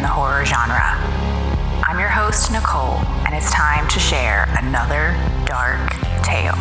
in the horror genre. I'm your host, Nicole, and it's time to share another dark tale.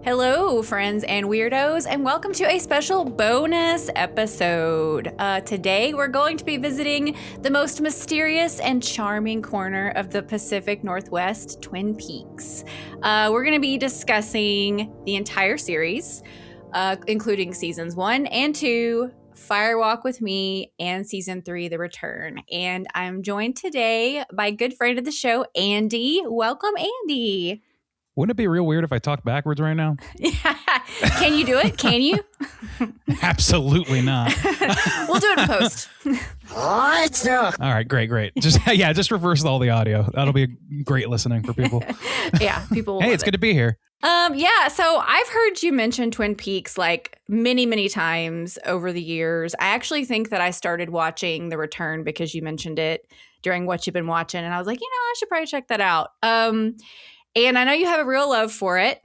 Hello, friends and weirdos, and welcome to a special bonus episode. Today, we're going to be visiting the most mysterious and charming corner of the Pacific Northwest, Twin Peaks. We're going to be discussing the entire series, including seasons 1 and 2, Fire Walk with Me, and season 3, The Return. And I'm joined today by a good friend of the show, Andy. Welcome, Andy. Wouldn't it be real weird if I talk backwards right now? Yeah. Can you do it? Can you? Absolutely not. We'll do it in post. What? All right, great. Just reverse all the audio. That'll be great listening for people. Yeah, people will Hey, love it's good to be here. So I've heard you mention Twin Peaks like many times over the years. I actually think that I started watching The Return because you mentioned it during what you've been watching, and I was like, I should probably check that out. And I know you have a real love for it.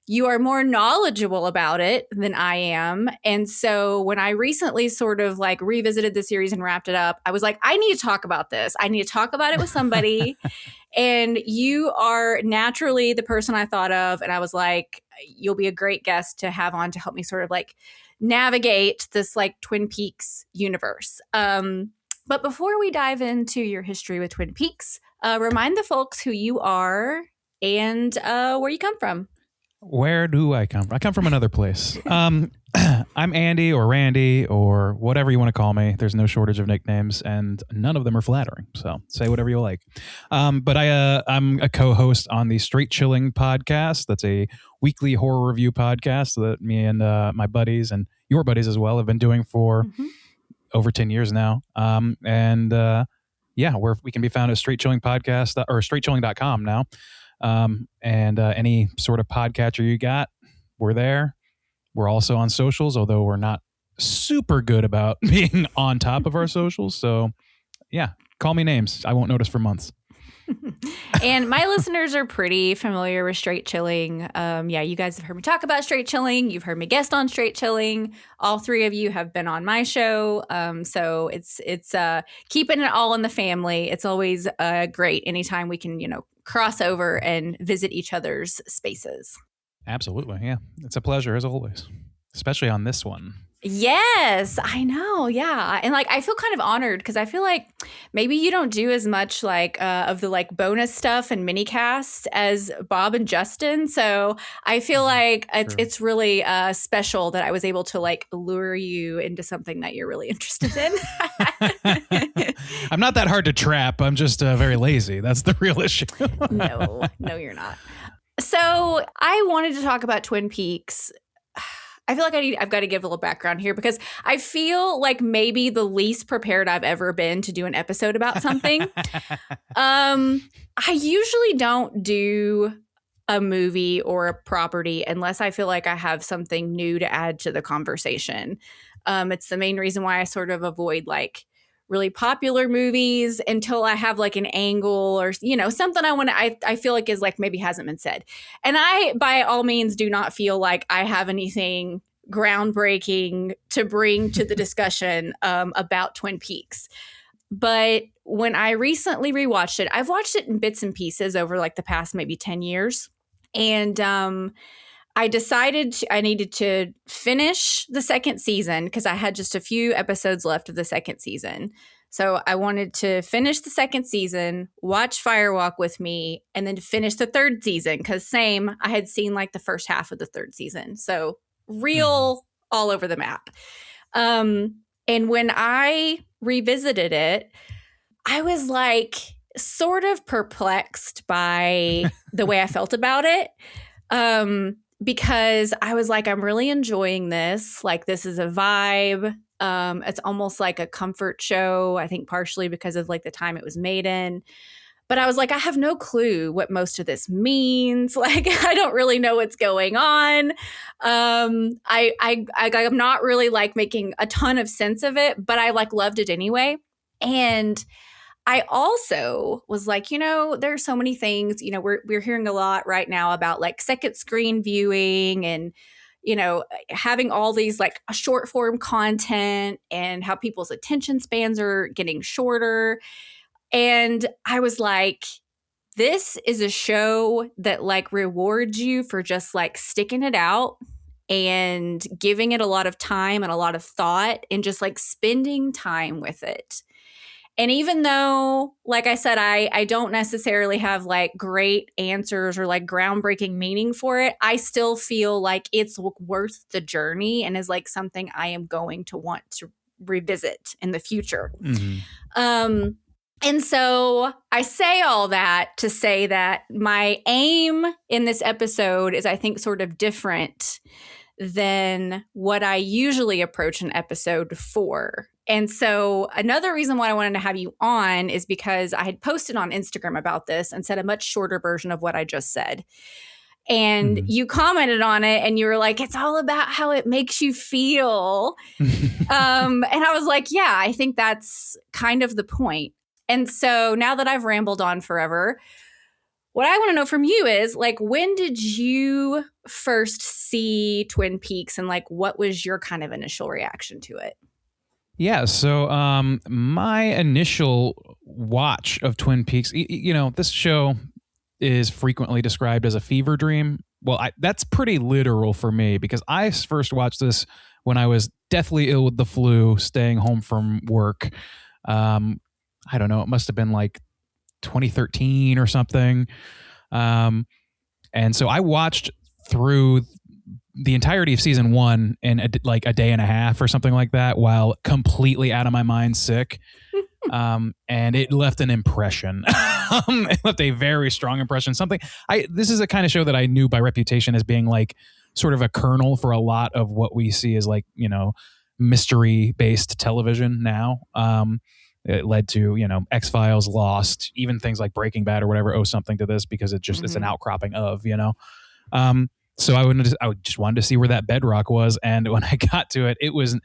You are more knowledgeable about it than I am. And so when I recently sort of like revisited the series and wrapped it up, I was like, I need to talk about this. I need to talk about it with somebody. And you are naturally the person I thought of. And I was like, you'll be a great guest to have on to help me sort of like navigate this like Twin Peaks universe. But before we dive into your history with Twin Peaks, remind the folks who you are and where you come from. Where do I come from? I come from another place. I'm Andy or Randy or whatever you want to call me. There's no shortage of nicknames, and none of them are flattering. So say whatever you like. But I'm a co-host on the Straight Chilling podcast. That's a weekly horror review podcast that me and my buddies and your buddies as well have been doing for over 10 years now. We can be found at Straight Chilling Podcast or straightchilling.com now. Any sort of podcatcher you got, we're there. We're also on socials, although we're not super good about being on top of our socials. So yeah, call me names. I won't notice for months. And my listeners are pretty familiar with Straight Chilling. You guys have heard me talk about Straight Chilling. You've heard me guest on Straight Chilling. All three of you have been on my show. So it's keeping it all in the family. It's always great anytime we can, cross over and visit each other's spaces. Absolutely. Yeah. It's a pleasure as always, especially on this one. Yes, I know. Yeah. And like, I feel kind of honored because I feel like maybe you don't do as much like of the like bonus stuff and mini cast as Bob and Justin. So I feel like it's really special that I was able to like lure you into something that you're really interested in. I'm not that hard to trap. I'm just very lazy. That's the real issue. No, you're not. So I wanted to talk about Twin Peaks. I feel like I've got to give a little background here because I feel like maybe the least prepared I've ever been to do an episode about something. I usually don't do a movie or a property unless I feel like I have something new to add to the conversation. It's the main reason why I sort of avoid like really popular movies until I have like an angle or, something I feel like is like maybe hasn't been said. And I, by all means, do not feel like I have anything groundbreaking to bring to the discussion about Twin Peaks. But when I recently rewatched it, I've watched it in bits and pieces over like the past maybe 10 years. And I decided I needed to finish the second season because I had just a few episodes left of the second season. So I wanted to finish the second season, watch Fire Walk with Me, and then finish the third season because I had seen like the first half of the third season. So real all over the map. And when I revisited it, I was like sort of perplexed by the way I felt about it. Because I was like, I'm really enjoying this. Like, this is a vibe. It's almost like a comfort show, I think partially because of like the time it was made in. But I was like, I have no clue what most of this means. Like, I don't really know what's going on. I'm not really like making a ton of sense of it, but I like loved it anyway. And I also was like, there are so many things, we're hearing a lot right now about like second screen viewing and, having all these like short form content and how people's attention spans are getting shorter. And I was like, this is a show that like rewards you for just like sticking it out and giving it a lot of time and a lot of thought and just like spending time with it. And even though, like I said, I don't necessarily have like great answers or like groundbreaking meaning for it, I still feel like it's worth the journey and is like something I am going to want to revisit in the future. Mm-hmm. And so I say all that to say that my aim in this episode is, I think, sort of different than what I usually approach an episode for. And so another reason why I wanted to have you on is because I had posted on Instagram about this and said a much shorter version of what I just said. And you commented on it and you were like, it's all about how it makes you feel. And I was like, yeah, I think that's kind of the point. And so now that I've rambled on forever, what I want to know from you is, like, when did you first see Twin Peaks and, like, what was your kind of initial reaction to it? Yeah, so my initial watch of Twin Peaks, this show is frequently described as a fever dream. Well, that's pretty literal for me because I first watched this when I was deathly ill with the flu, staying home from work. I don't know, it must have been like 2013 or something. And so I watched through the entirety of season 1 in a day and a half or something like that while completely out of my mind sick. And it left an impression. It left a very strong impression. This is a kind of show that I knew by reputation as being like sort of a kernel for a lot of what we see as like, mystery based television now. It led to, X-Files, Lost, even things like Breaking Bad or whatever owe something to this because it's an outcropping of, So I just wanted to see where that bedrock was. And when I got to it, it was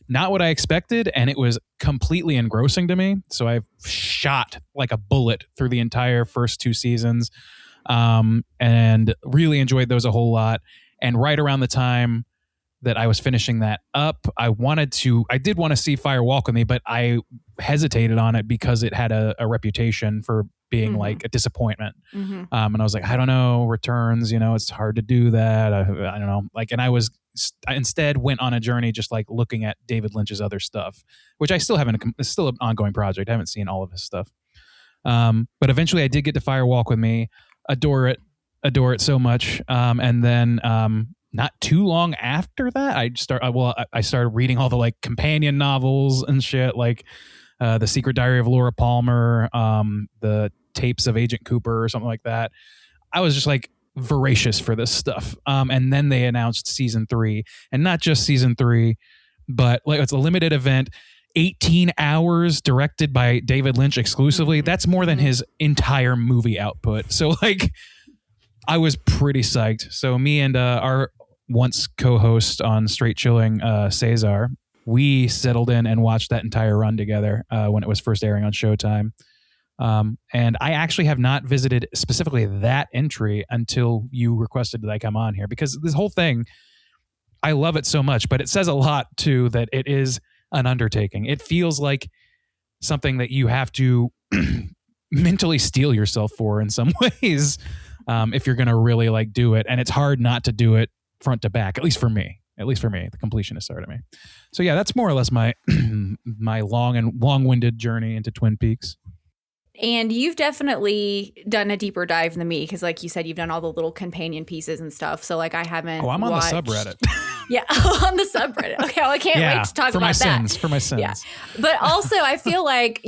not what I expected. And it was completely engrossing to me. So I shot like a bullet through the entire first 2 seasons and really enjoyed those a whole lot. And right around the time that I was finishing that up, I did want to see Fire Walk With Me, but I hesitated on it because it had a reputation for being like a disappointment. And I was like, I don't know, returns, it's hard to do that. I don't know. Like, and I instead went on a journey just like looking at David Lynch's other stuff, which I still haven't, it's still an ongoing project. I haven't seen all of his stuff. But eventually I did get to Fire Walk With Me, adore it so much. And then, not too long after that, I started reading all the like companion novels and shit, like The Secret Diary of Laura Palmer, the tapes of Agent Cooper or something like that. I was just like voracious for this stuff. And then they announced season 3, and not just season 3, but like it's a limited event, 18 hours directed by David Lynch exclusively. That's more than his entire movie output. So like I was pretty psyched. So me and our once co-host on Straight Chilling, Cesar, we settled in and watched that entire run together when it was first airing on Showtime. And I actually have not visited specifically that entry until you requested that I come on here, because this whole thing, I love it so much, but it says a lot too that it is an undertaking. It feels like something that you have to mentally steel yourself for in some ways if you're going to really like do it. And it's hard not to do it front to back, at least for me, the completionist side of me. So yeah, that's more or less my my long-winded journey into Twin Peaks. And you've definitely done a deeper dive than me because, like you said, you've done all the little companion pieces and stuff. So, like, I haven't. Oh, I'm on the subreddit. Yeah, on the subreddit. Okay, well, I can't wait to talk for about my that. sins, for my sins. Yeah. But also I feel like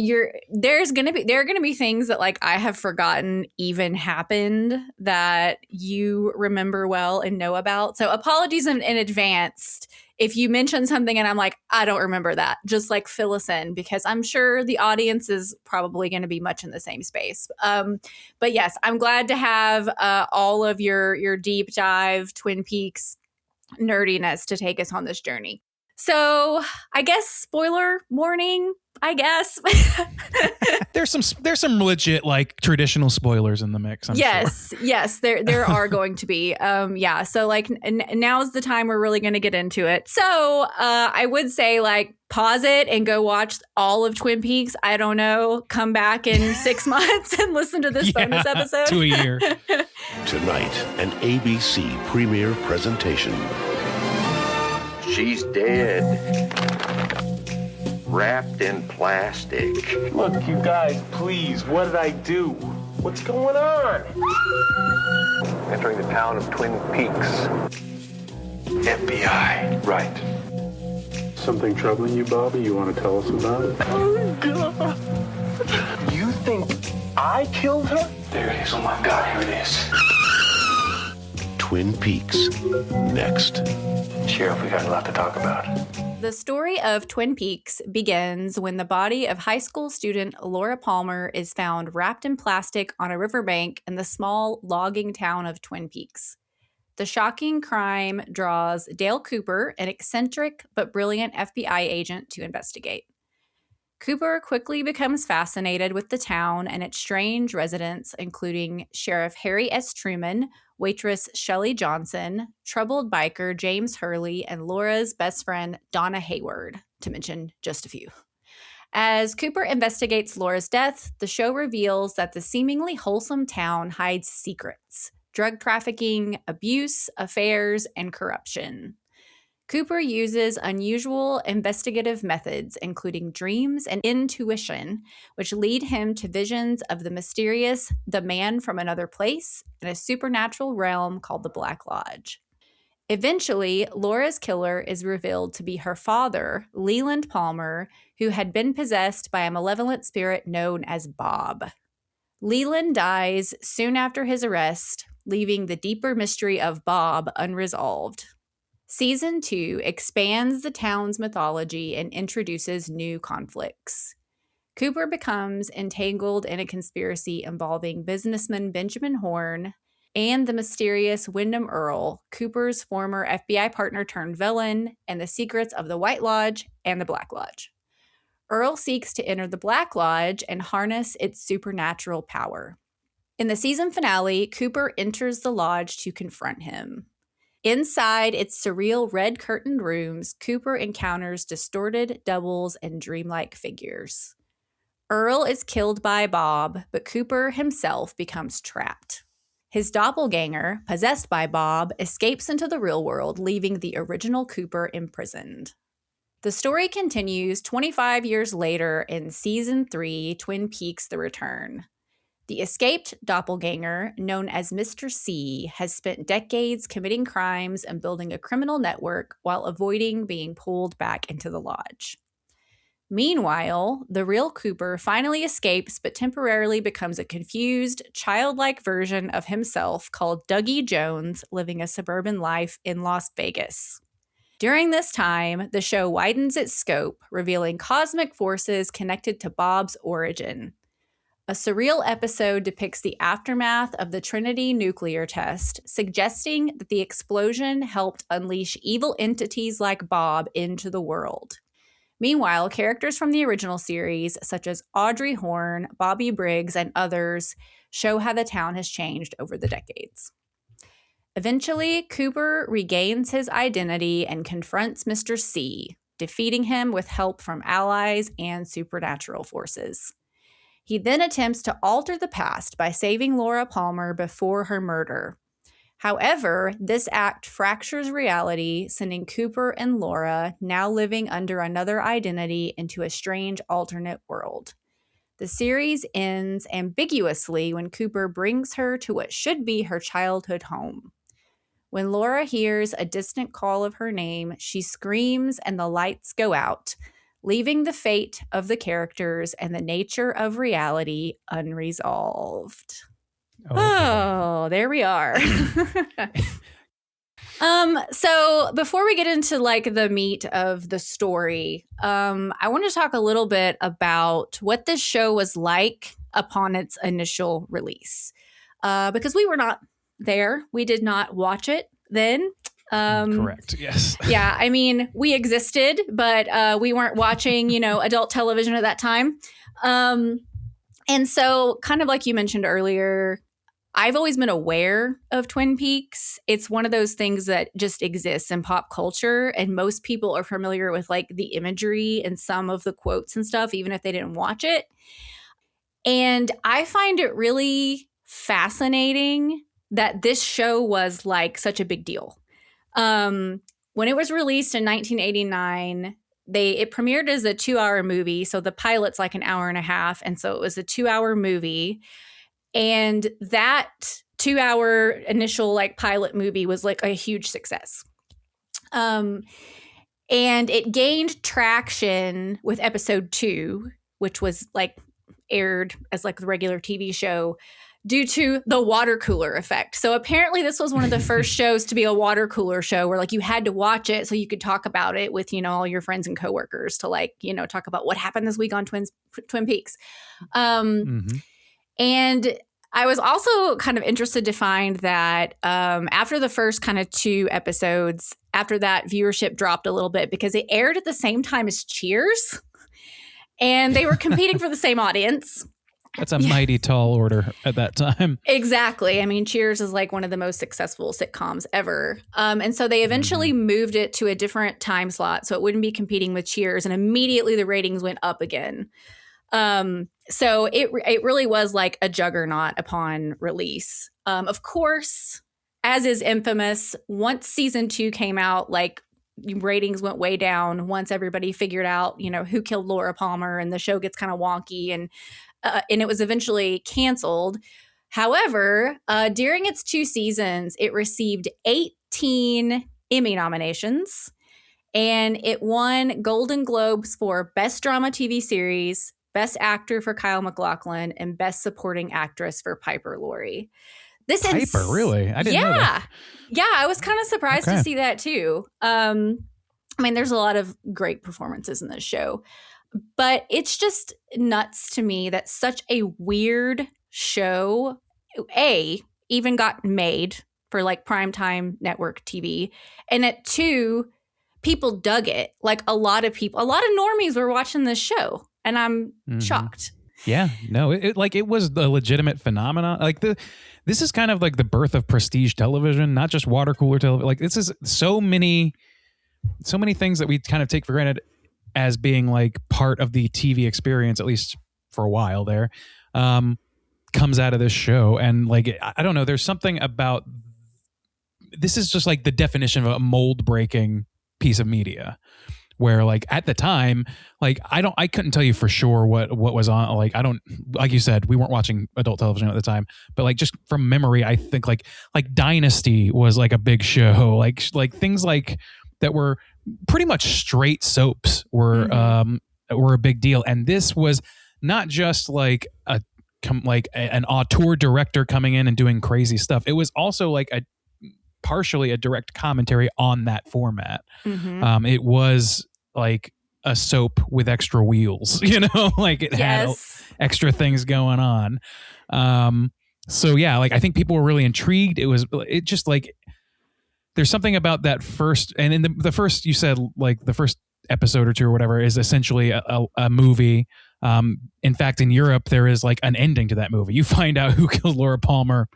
there are gonna be things that like I have forgotten even happened that you remember well and know about. So apologies in advance if you mention something and I'm like, I don't remember that. Just like fill us in, because I'm sure the audience is probably going to be much in the same space. But yes, I'm glad to have all of your deep dive Twin Peaks nerdiness to take us on this journey. So I guess spoiler warning, I guess. There's some legit like traditional spoilers in the mix. I'm sure. Yes, there are going to be. Yeah. So like now's the time we're really going to get into it. So I would say like pause it and go watch all of Twin Peaks. I don't know. Come back in 6 months and listen to this bonus episode. To a year. Tonight, an ABC premiere presentation. She's dead. Wrapped in plastic. Look, you guys, please, what did I do? What's going on? Entering the town of Twin Peaks. FBI. Right. Something troubling you, Bobby? You want to tell us about it? Oh, God. You think I killed her? There it is. Oh, my God. Here it is. Twin Peaks. Next. Sheriff, we got a lot to talk about. The story of Twin Peaks begins when the body of high school student Laura Palmer is found wrapped in plastic on a riverbank in the small logging town of Twin Peaks. The shocking crime draws Dale Cooper, an eccentric but brilliant FBI agent, to investigate. Cooper quickly becomes fascinated with the town and its strange residents, including Sheriff Harry S. Truman, waitress Shelley Johnson, troubled biker James Hurley, and Laura's best friend Donna Hayward, to mention just a few. As Cooper investigates Laura's death, the show reveals that the seemingly wholesome town hides secrets: drug trafficking, abuse, affairs, and corruption. Cooper uses unusual investigative methods, including dreams and intuition, which lead him to visions of the mysterious The Man from Another Place in a supernatural realm called the Black Lodge. Eventually, Laura's killer is revealed to be her father, Leland Palmer, who had been possessed by a malevolent spirit known as Bob. Leland dies soon after his arrest, leaving the deeper mystery of Bob unresolved. Season 2 expands the town's mythology and introduces new conflicts. Cooper becomes entangled in a conspiracy involving businessman Benjamin Horne and the mysterious Wyndham Earl, Cooper's former FBI partner turned villain, and the secrets of the White Lodge and the Black Lodge. Earl seeks to enter the Black Lodge and harness its supernatural power. In the season finale, Cooper enters the lodge to confront him. Inside its surreal red-curtained rooms, Cooper encounters distorted doubles and dreamlike figures. Earl is killed by Bob, but Cooper himself becomes trapped. His doppelganger, possessed by Bob, escapes into the real world, leaving the original Cooper imprisoned. The story continues 25 years later in Season 3, Twin Peaks: The Return. The escaped doppelganger, known as Mr. C, has spent decades committing crimes and building a criminal network while avoiding being pulled back into the lodge. Meanwhile, the real Cooper finally escapes but temporarily becomes a confused, childlike version of himself called Dougie Jones, living a suburban life in Las Vegas. During this time, the show widens its scope, revealing cosmic forces connected to Bob's origin. A surreal episode depicts the aftermath of the Trinity nuclear test, suggesting that the explosion helped unleash evil entities like Bob into the world. Meanwhile, characters from the original series, such as Audrey Horne, Bobby Briggs, and others, show how the town has changed over the decades. Eventually, Cooper regains his identity and confronts Mr. C, defeating him with help from allies and supernatural forces. He then attempts to alter the past by saving Laura Palmer before her murder. However, this act fractures reality, sending Cooper and Laura, now living under another identity, into a strange alternate world. The series ends ambiguously when Cooper brings her to what should be her childhood home. When Laura hears a distant call of her name, she screams and the lights go out, leaving the fate of the characters and the nature of reality unresolved. Oh, there we are. So before we get into like the meat of the story, I want to talk a little bit about what this show was like upon its initial release. Because we were not there. We did not watch it then. Correct. Yes. Yeah. I mean, we existed, but we weren't watching, adult television at that time. And so kind of like you mentioned earlier, I've always been aware of Twin Peaks. It's one of those things that just exists in pop culture. And most people are familiar with like the imagery and some of the quotes and stuff, even if they didn't watch it. And I find it really fascinating that this show was like such a big deal. When it was released in 1989, it premiered as a 2-hour movie. So the pilot's like an hour and a half. And so it was a 2-hour movie. And that 2-hour initial like pilot movie was like a huge success. And it gained traction with episode 2, which was like aired as like the regular TV show due to the water cooler effect. So apparently this was one of the first shows to be a water cooler show where like you had to watch it so you could talk about it with, all your friends and coworkers to like, talk about what happened this week on Twin Peaks. And I was also kind of interested to find that after the first kind of 2 episodes, after that viewership dropped a little bit because it aired at the same time as Cheers. And they were competing for the same audience. That's a mighty tall order at that time. Exactly. I mean, Cheers is like one of the most successful sitcoms ever. And so they eventually moved it to a different time slot so it wouldn't be competing with Cheers. And immediately the ratings went up again. So it really was like a juggernaut upon release. Of course, as is infamous, once season 2 came out, like ratings went way down once everybody figured out, who killed Laura Palmer, and the show gets kind of wonky and it was eventually canceled. However, during its 2 seasons, it received 18 Emmy nominations and it won Golden Globes for Best Drama TV Series, Best Actor for Kyle MacLachlan, and Best Supporting Actress for Piper Laurie. Piper, really? I didn't know that. Yeah, I was kind of surprised to see that too. I mean, there's a lot of great performances in this show, but it's just nuts to me that such a weird show, even got made for like primetime network TV, and at 2, people dug it. Like a lot of normies were watching this show. And I'm shocked. Yeah, no, it was a legitimate phenomenon. Like this is kind of like the birth of prestige television, not just water cooler television. Like this is so many things that we kind of take for granted as being like part of the TV experience, at least for a while there, comes out of this show. And like, I don't know, there's something about, this is just like the definition of a mold breaking piece of media. Where like at the time, like I couldn't tell you for sure what was on. Like like you said, we weren't watching adult television at the time, but like just from memory, I think like Dynasty was like a big show. Like things like that were pretty much straight soaps were a big deal. And this was not just like an auteur director coming in and doing crazy stuff. It was also like partially a direct commentary on that format. It was like a soap with extra wheels, like it had extra things going on. So yeah, like I think people were really intrigued. It just like, there's something about that first, and in the first, you said like the first episode or 2 or whatever is essentially a movie. In fact, in Europe, there is like an ending to that movie. You find out who killed Laura Palmer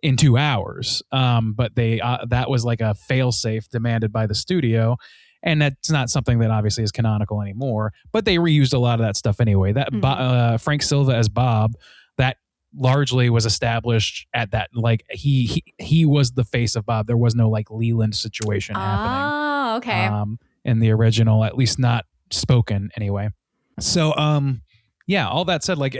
in 2 hours. But that was like a fail-safe demanded by the studio. And that's not something that obviously is canonical anymore, but they reused a lot of that stuff anyway. That Frank Silva as Bob, that largely was established at that, like he was the face of Bob. There was no like Leland situation happening. Oh, okay. In the original, at least not spoken anyway. So, yeah, all that said, like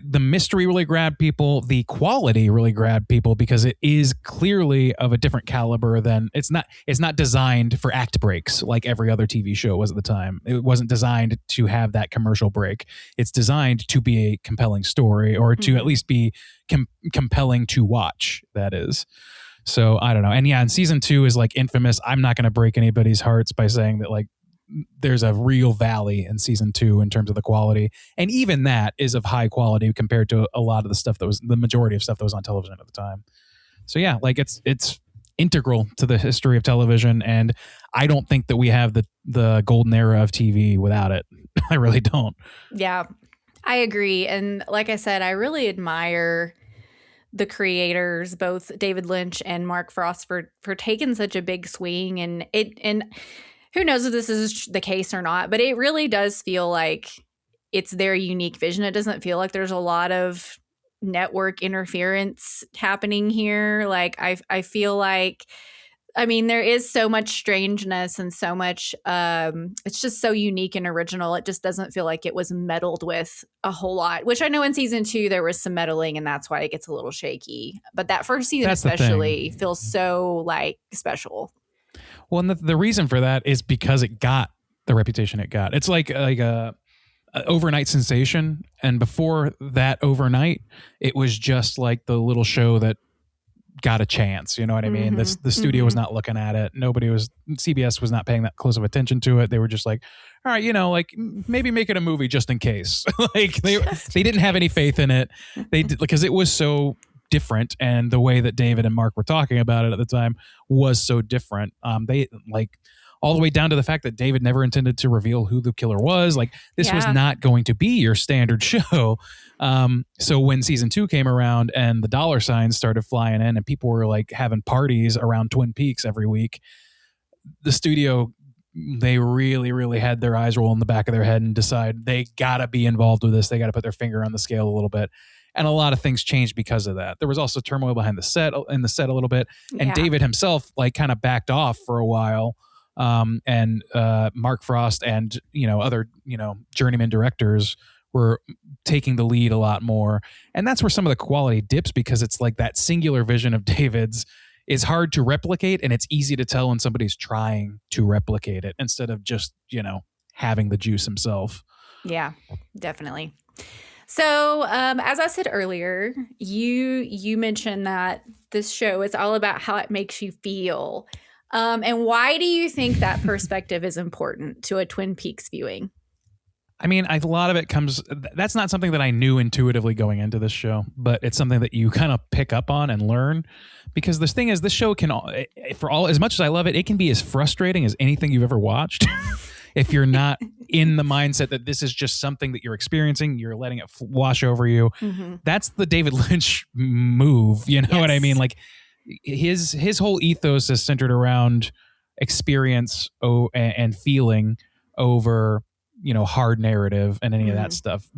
the mystery really grabbed people. The quality really grabbed people because it is clearly of a different caliber than it's not designed for act breaks like every other TV show was at the time. It wasn't designed to have that commercial break. It's designed to be a compelling story or to at least be compelling to watch. That is. So I don't know. And yeah, and season 2 is like infamous. I'm not going to break anybody's hearts by saying that like there's a real valley in season 2 in terms of the quality. And even that is of high quality compared to a lot of the stuff that was the majority of stuff that was on television at the time. So yeah, like it's integral to the history of television. And I don't think that we have the golden era of TV without it. I really don't. Yeah, I agree. And like I said, I really admire the creators, both David Lynch and Mark Frost, for taking such a big swing. And who knows if this is the case or not, but it really does feel like it's their unique vision. It doesn't feel like there's a lot of network interference happening here. Like I feel like, I mean, there is so much strangeness and so much, it's just so unique and original. It just doesn't feel like it was meddled with a whole lot, which I know in season 2 there was some meddling and that's why it gets a little shaky. But that first season especially feels so like special. Well, and the reason for that is because it got the reputation it got. It's like a overnight sensation. And before that overnight, it was just like the little show that got a chance. You know what I mean? The studio was not looking at it. CBS was not paying that close of attention to it. They were just like, all right, like maybe make it a movie just in case. Like they didn't have any faith in it. They did, because it was so different, and the way that David and Mark were talking about it at the time was so different. They like all the way down to the fact that David never intended to reveal who the killer was. Like this was not going to be your standard show. So when season 2 came around and the dollar signs started flying in and people were like having parties around Twin Peaks every week, the studio, they really, really had their eyes roll in the back of their head and decide they got to be involved with this. They got to put their finger on the scale a little bit. And a lot of things changed because of that. There was also turmoil behind the set a little bit. And David himself like kind of backed off for a while. And Mark Frost and, other, journeyman directors were taking the lead a lot more. And that's where some of the quality dips, because it's like that singular vision of David's is hard to replicate. And it's easy to tell when somebody's trying to replicate it instead of just, having the juice himself. Yeah, definitely. So, as I said earlier, you mentioned that this show is all about how it makes you feel. And why do you think that perspective is important to a Twin Peaks viewing? I mean, a lot of it comes, that's not something that I knew intuitively going into this show, but it's something that you kind of pick up on and learn, because this thing is, this show can, for all, as much as I love it, it can be as frustrating as anything you've ever watched. If you're not in the mindset that this is just something that you're experiencing, you're letting it wash over you. That's the David Lynch move. You know what I mean? Like his whole ethos is centered around experience and feeling over, hard narrative and any of that stuff.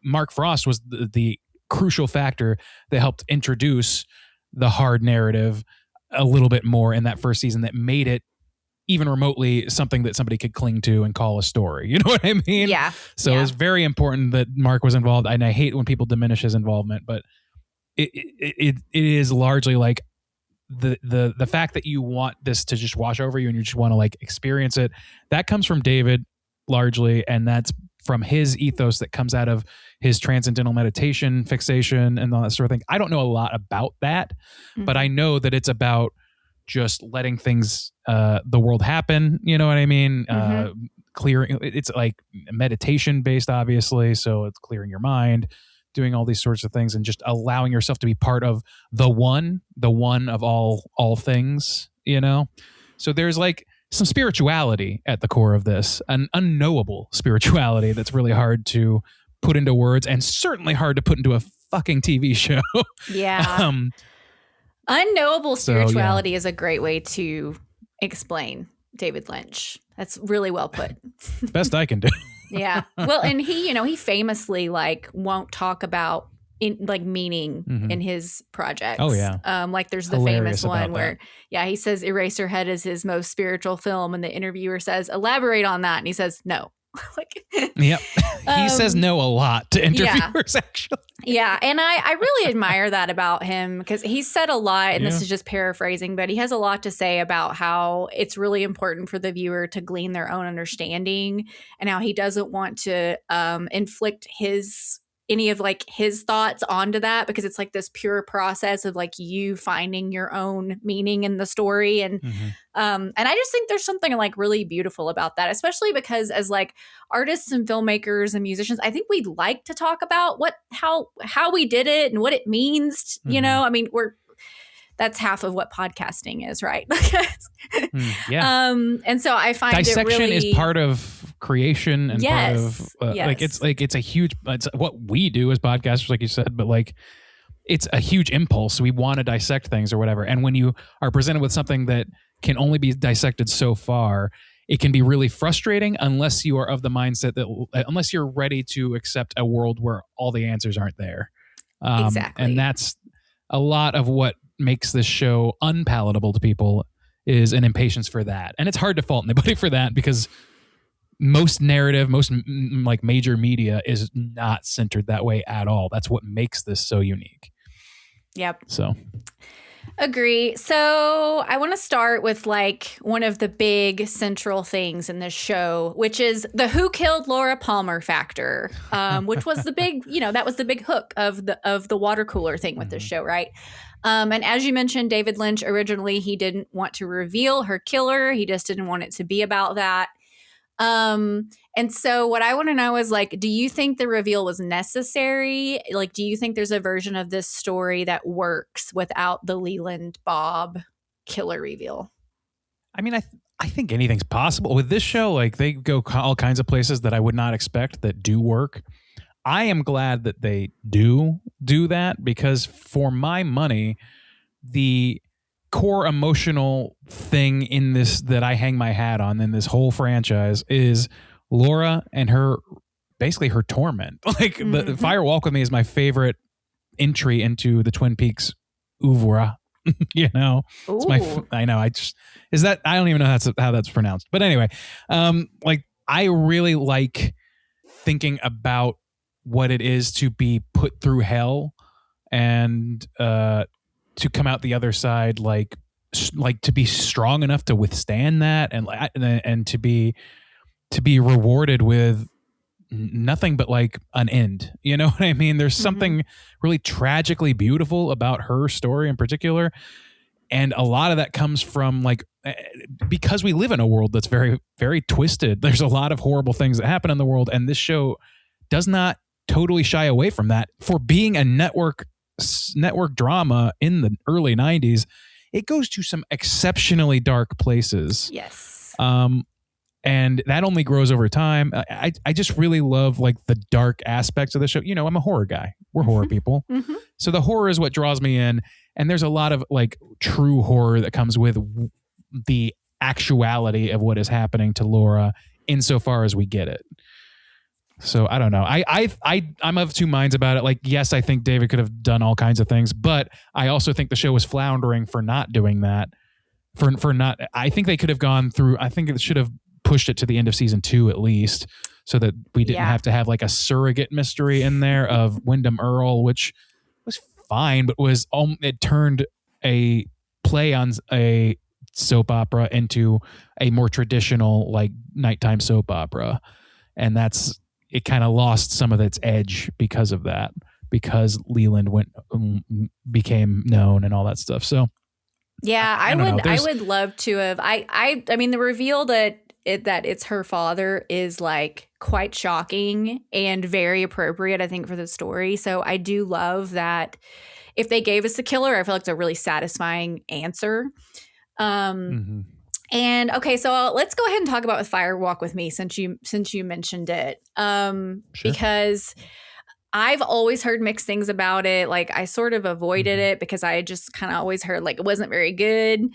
Mark Frost was the crucial factor that helped introduce the hard narrative a little bit more in that first season, that made it even remotely something that somebody could cling to and call a story. You know what I mean? Yeah. So it's very important that Mark was involved. And I hate when people diminish his involvement, but it is largely like the fact that you want this to just wash over you and you just want to like experience it. That comes from David largely. And that's from his ethos that comes out of his transcendental meditation fixation and all that sort of thing. I don't know a lot about that, but I know that it's about just letting things, the world happen. You know what I mean? Clearing, it's like meditation based, obviously. So it's clearing your mind, doing all these sorts of things, and just allowing yourself to be part of the one of all things, So there's like some spirituality at the core of this, an unknowable spirituality that's really hard to put into words and certainly hard to put into a fucking TV show. Yeah. Unknowable spirituality is a great way to explain David Lynch. That's really well put. Best I can do. Yeah. Well, and he famously like won't talk about meaning in his projects. Oh yeah. Like there's the Hilarious famous one where he says Eraserhead is his most spiritual film, and the interviewer says, elaborate on that, and he says, no, Like, Yep. He says no a lot to interviewers, actually. Yeah. And I really admire that about him because he's said a lot, and this is just paraphrasing, but he has a lot to say about how it's really important for the viewer to glean their own understanding, and how he doesn't want to inflict any of like his thoughts onto that, because it's like this pure process of like you finding your own meaning in the story. And and I just think there's something like really beautiful about that, especially because as like artists and filmmakers and musicians, I think we'd like to talk about how we did it and what it means, you know. I mean, that's half of what podcasting is, right? Yeah. And so I find dissection it really is part of creation and part of yes. it's a huge, it's what we do as podcasters, like you said, but like it's a huge impulse. We want to dissect things or whatever. And when you are presented with something that can only be dissected so far, it can be really frustrating unless you are of the mindset that unless you're ready to accept a world where all the answers aren't there. Exactly. And that's a lot of what makes this show unpalatable to people, is an impatience for that. And it's hard to fault anybody for that, because most narrative, most like major media is not centered that way at all. That's what makes this so unique. Yep. So agree. So I want to start with like one of the big central things in this show, which is the who killed Laura Palmer factor, which was the big, that was the big hook of the water cooler thing with this show, right? And as you mentioned, David Lynch, originally, he didn't want to reveal her killer. He just didn't want it to be about that. And so what I want to know is like, do you think the reveal was necessary? Like, do you think there's a version of this story that works without the Leland Bob killer reveal? I mean, I think anything's possible with this show. Like, they go all kinds of places that I would not expect that do work. I am glad that they do that, because for my money, the core emotional thing in this that I hang my hat on in this whole franchise is Laura and basically her torment. Like the Fire Walk With Me is my favorite entry into the Twin Peaks oeuvre. It's I know. I don't even know how that's pronounced. But anyway, like I really like thinking about what it is to be put through hell and to come out the other side, like to be strong enough to withstand that, and to be rewarded with nothing but like an end. You know what I mean? There's something really tragically beautiful about her story in particular. And a lot of that comes from like, because we live in a world that's very, very twisted. There's a lot of horrible things that happen in the world. And this show does not totally shy away from that. For being a network drama in the early 90s, it goes to some exceptionally dark places. Yes. And that only grows over time. I just really love like the dark aspects of the show. I'm a horror guy. We're horror people. So the horror is what draws me in. And there's a lot of like true horror that comes with the actuality of what is happening to Laura insofar as we get it. So I don't know. I'm of two minds about it. Like, yes, I think David could have done all kinds of things, but I also think the show was floundering for not doing that. I think they could have gone through. I think it should have pushed it to the end of season 2 at least, so that we didn't have to have like a surrogate mystery in there of Wyndham Earl, which was fine, but it turned a play on a soap opera into a more traditional like nighttime soap opera, and it kind of lost some of its edge because of that, because Leland became known and all that stuff. So yeah, I would love to have. I mean, the reveal that it's her father is like quite shocking and very appropriate, I think, for the story. So I do love that. If they gave us the killer, I feel like it's a really satisfying answer. And okay, so let's go ahead and talk about Fire Walk With Me since you mentioned it. Sure. Because I've always heard mixed things about it. Like I sort of avoided it because I just kind of always heard like it wasn't very good.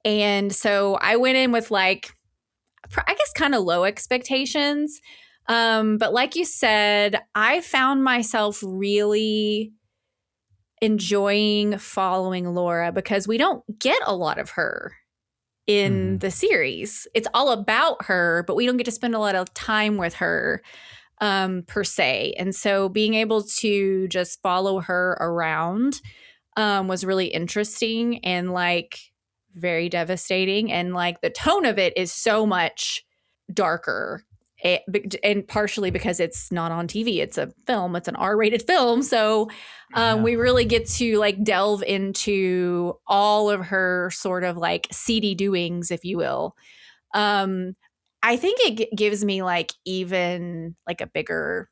And so I went in with like, I guess kind of low expectations. But like you said, I found myself really enjoying following Laura because we don't get a lot of her in the series. It's all about her, but we don't get to spend a lot of time with her per se. And so being able to just follow her around was really interesting and like very devastating. And like the tone of it is so much darker. And partially because it's not on TV, it's a film, it's an R-rated film. So we really get to like delve into all of her sort of like seedy doings, if you will. I think it gives me like even like a bigger,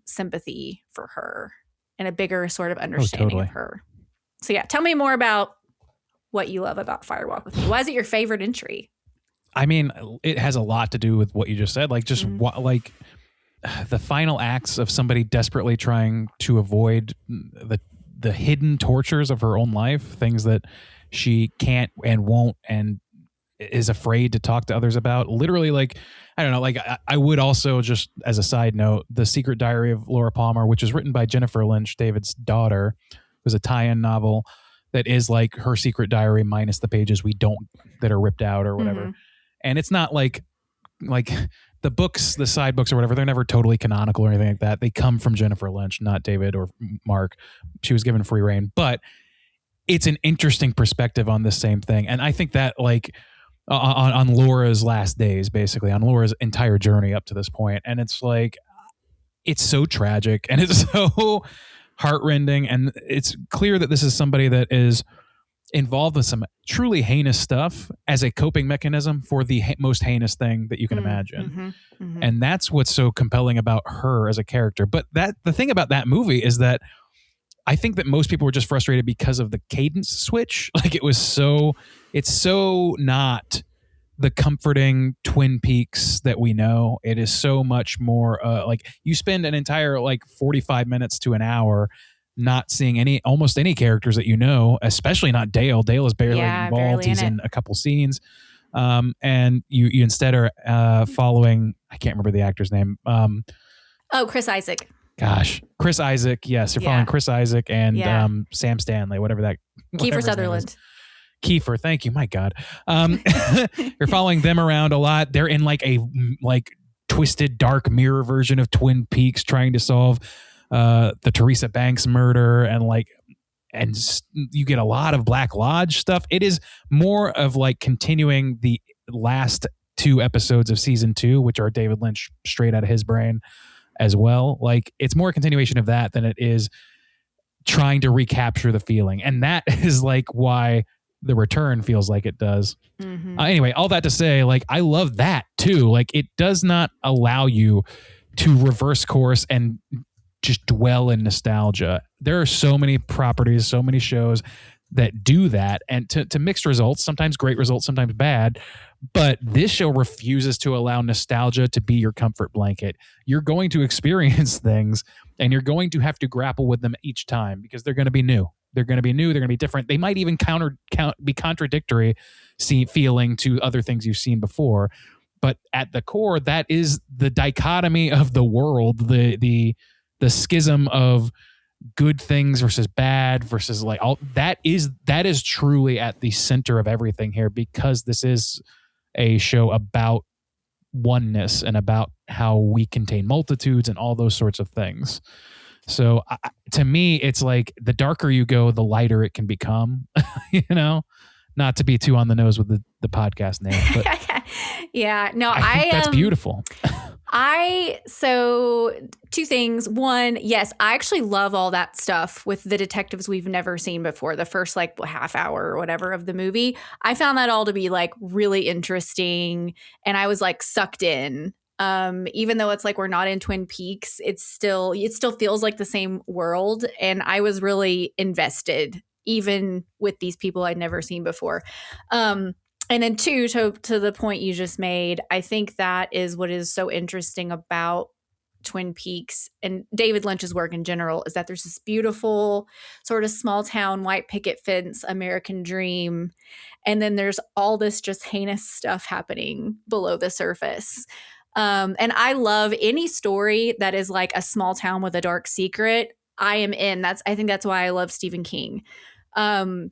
sympathy for her and a bigger sort of understanding of her. So yeah, tell me more about what you love about Fire Walk with Me. Why is it your favorite entry? I mean, it has a lot to do with what you just said. Like just like the final acts of somebody desperately trying to avoid the hidden tortures of her own life, things that she can't and won't and is afraid to talk to others about. Literally, like, I don't know, like I would also, just as a side note, The Secret Diary of Laura Palmer, which is written by Jennifer Lynch, David's daughter, was a tie-in novel that is like her secret diary minus the pages that are ripped out or whatever. And it's not like the books, the side books or whatever, they're never totally canonical or anything like that. They come from Jennifer Lynch, not David or Mark. She was given free reign, but it's an interesting perspective on this same thing. And I think that like on Laura's last days, basically on Laura's entire journey up to this point. And it's like, it's so tragic and it's so heartrending. And it's clear that this is somebody that is involved with some truly heinous stuff as a coping mechanism for the most heinous thing that you can imagine. And that's what's so compelling about her as a character. But the thing about that movie is that I think that most people were just frustrated because of the cadence switch. Like it's so not the comforting Twin Peaks that we know. It is so much more like you spend an entire like 45 minutes to an hour not seeing almost any characters that you know, especially not Dale. Dale is barely involved. Barely He's in a couple scenes. And you instead are following, I can't remember the actor's name. Chris Isaac. Gosh, Chris Isaac. Yes, you're following Chris Isaac and Sam Stanley, whatever Kiefer Sutherland. Kiefer, thank you. My God. You're following them around a lot. They're in like a twisted dark mirror version of Twin Peaks trying to solve the Teresa Banks murder and you get a lot of Black Lodge stuff. It is more of like continuing the last 2 episodes of season 2, which are David Lynch straight out of his brain as well. Like it's more a continuation of that than it is trying to recapture the feeling. And that is like why The Return feels like it does. Anyway, all that to say, like, I love that too. Like it does not allow you to reverse course and just dwell in nostalgia. There are so many properties, so many shows that do that, and to mixed results, sometimes great results, sometimes bad. But this show refuses to allow nostalgia to be your comfort blanket. You're going to experience things and you're going to have to grapple with them each time because they're going to be new. They're going to be different. They might even be contradictory feeling to other things you've seen before. But at the core, that is the dichotomy of the world, the schism of good things versus bad versus like all that is truly at the center of everything here, because this is a show about oneness and about how we contain multitudes and all those sorts of things. So to me, it's like the darker you go, the lighter it can become, not to be too on the nose with the podcast name, but yeah, no, I think that's beautiful. So 2 things. One, yes, I actually love all that stuff with the detectives we've never seen before. The first like half hour or whatever of the movie, I found that all to be like really interesting, and I was like sucked in. Even though it's like we're not in Twin Peaks, it still feels like the same world, and I was really invested, even with these people I'd never seen before. And then 2, to the point you just made, I think that is what is so interesting about Twin Peaks and David Lynch's work in general, is that there's this beautiful sort of small town, white picket fence, American dream. And then there's all this just heinous stuff happening below the surface. And I love any story that is like a small town with a dark secret. I am in. I think that's why I love Stephen King. And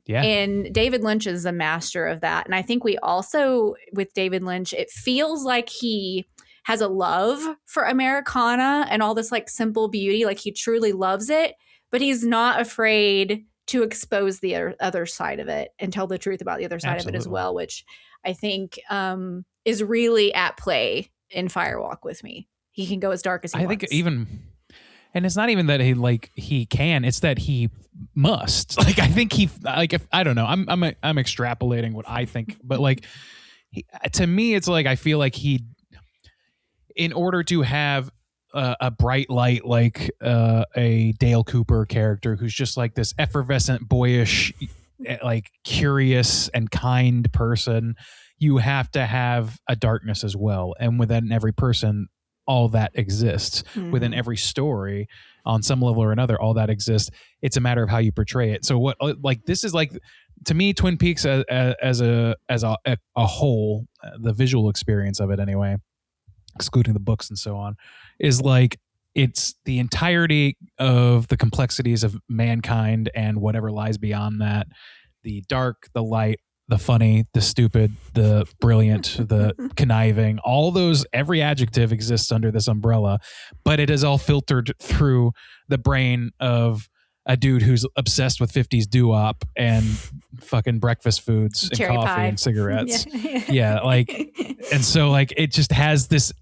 David Lynch is a master of that. And I think we also, with David Lynch, it feels like he has a love for Americana and all this like simple beauty. Like he truly loves it, but he's not afraid to expose the other side of it and tell the truth about the other side of it as well, which I think is really at play in Firewalk with me. He can go as dark as he wants. I think even, and it's not even that he can, it's that he must. Like I think I don't know. I'm extrapolating what I think, but like to me, it's like I feel like in order to have a bright light like a Dale Cooper character who's just like this effervescent, boyish, like curious and kind person, you have to have a darkness as well. And within every person, all that exists. Within every story, on some level or another, all that exists. It's a matter of how you portray it. So what, like, this is like, to me, Twin Peaks as a whole, the visual experience of it anyway, excluding the books and so on, is like it's the entirety of the complexities of mankind and whatever lies beyond that. The dark, the light, the funny, the stupid, the brilliant, the conniving, all those, every adjective exists under this umbrella, but it is all filtered through the brain of a dude who's obsessed with 50s doo-wop and fucking breakfast foods and Cherry coffee pie. and cigarettes. Yeah, like, and so like it just has this,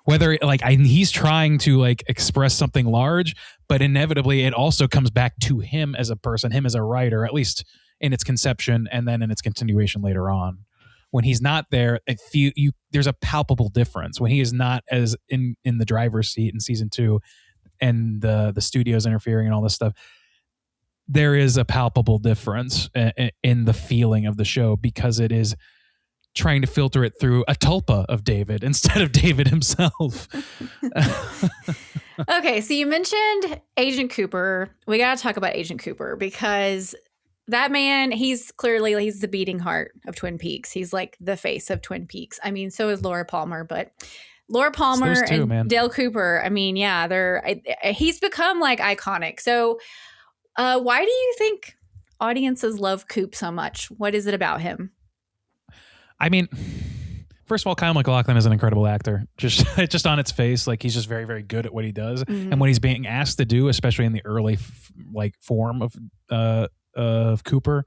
whether like he's trying to like express something large, but inevitably it also comes back to him as a person, him as a writer, at least in its conception and then in its continuation later on. When he's not there, there's a palpable difference. When he is not as in the driver's seat in season 2 and the studios interfering and all this stuff, there is a palpable difference in the feeling of the show because it is trying to filter it through a tulpa of David instead of David himself. Okay, so you mentioned Agent Cooper. We got to talk about Agent Cooper because that man, he's the beating heart of Twin Peaks. He's like the face of Twin Peaks. I mean, so is Laura Palmer, but Laura Palmer and Dale Cooper, I mean, yeah, he's become like iconic. So why do you think audiences love Coop so much? What is it about him? I mean, first of all, Kyle MacLachlan is an incredible actor. Just on its face, like he's just very, very good at what he does, and what he's being asked to do, especially in the early form of Cooper,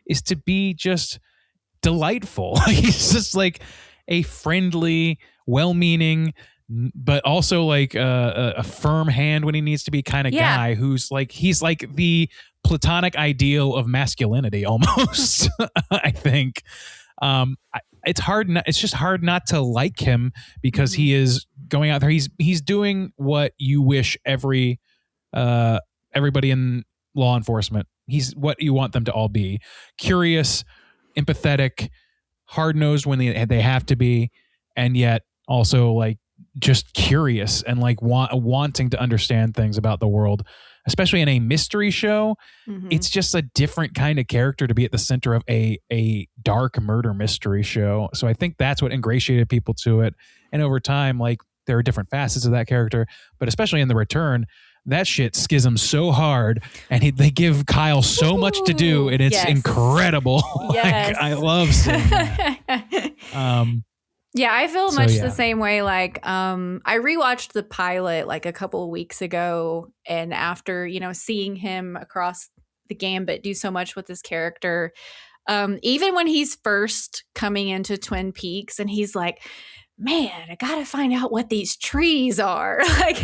is to be just delightful. He's just like a friendly, well-meaning, but also like a firm hand when he needs to be kind of guy who's like, he's like the platonic ideal of masculinity almost. I think it's just hard not to like him because he is going out there. He's doing what you wish everybody in law enforcement, he's what you want them to all be: curious, empathetic, hard-nosed when they have to be, and yet also like just curious and like wanting to understand things about the world, especially in a mystery show. It's just a different kind of character to be at the center of a dark murder mystery show. So I think that's what ingratiated people to it. And over time, like there are different facets of that character, but especially in The Return, that shit schisms so hard, and they give Kyle so much to do, and it's incredible. Yes. Like, I love seeing that. Yeah, I feel much the same way. Like, I rewatched the pilot like a couple of weeks ago, and after, seeing him across the gambit do so much with this character, even when he's first coming into Twin Peaks and he's like, man, I gotta find out what these trees are. Like,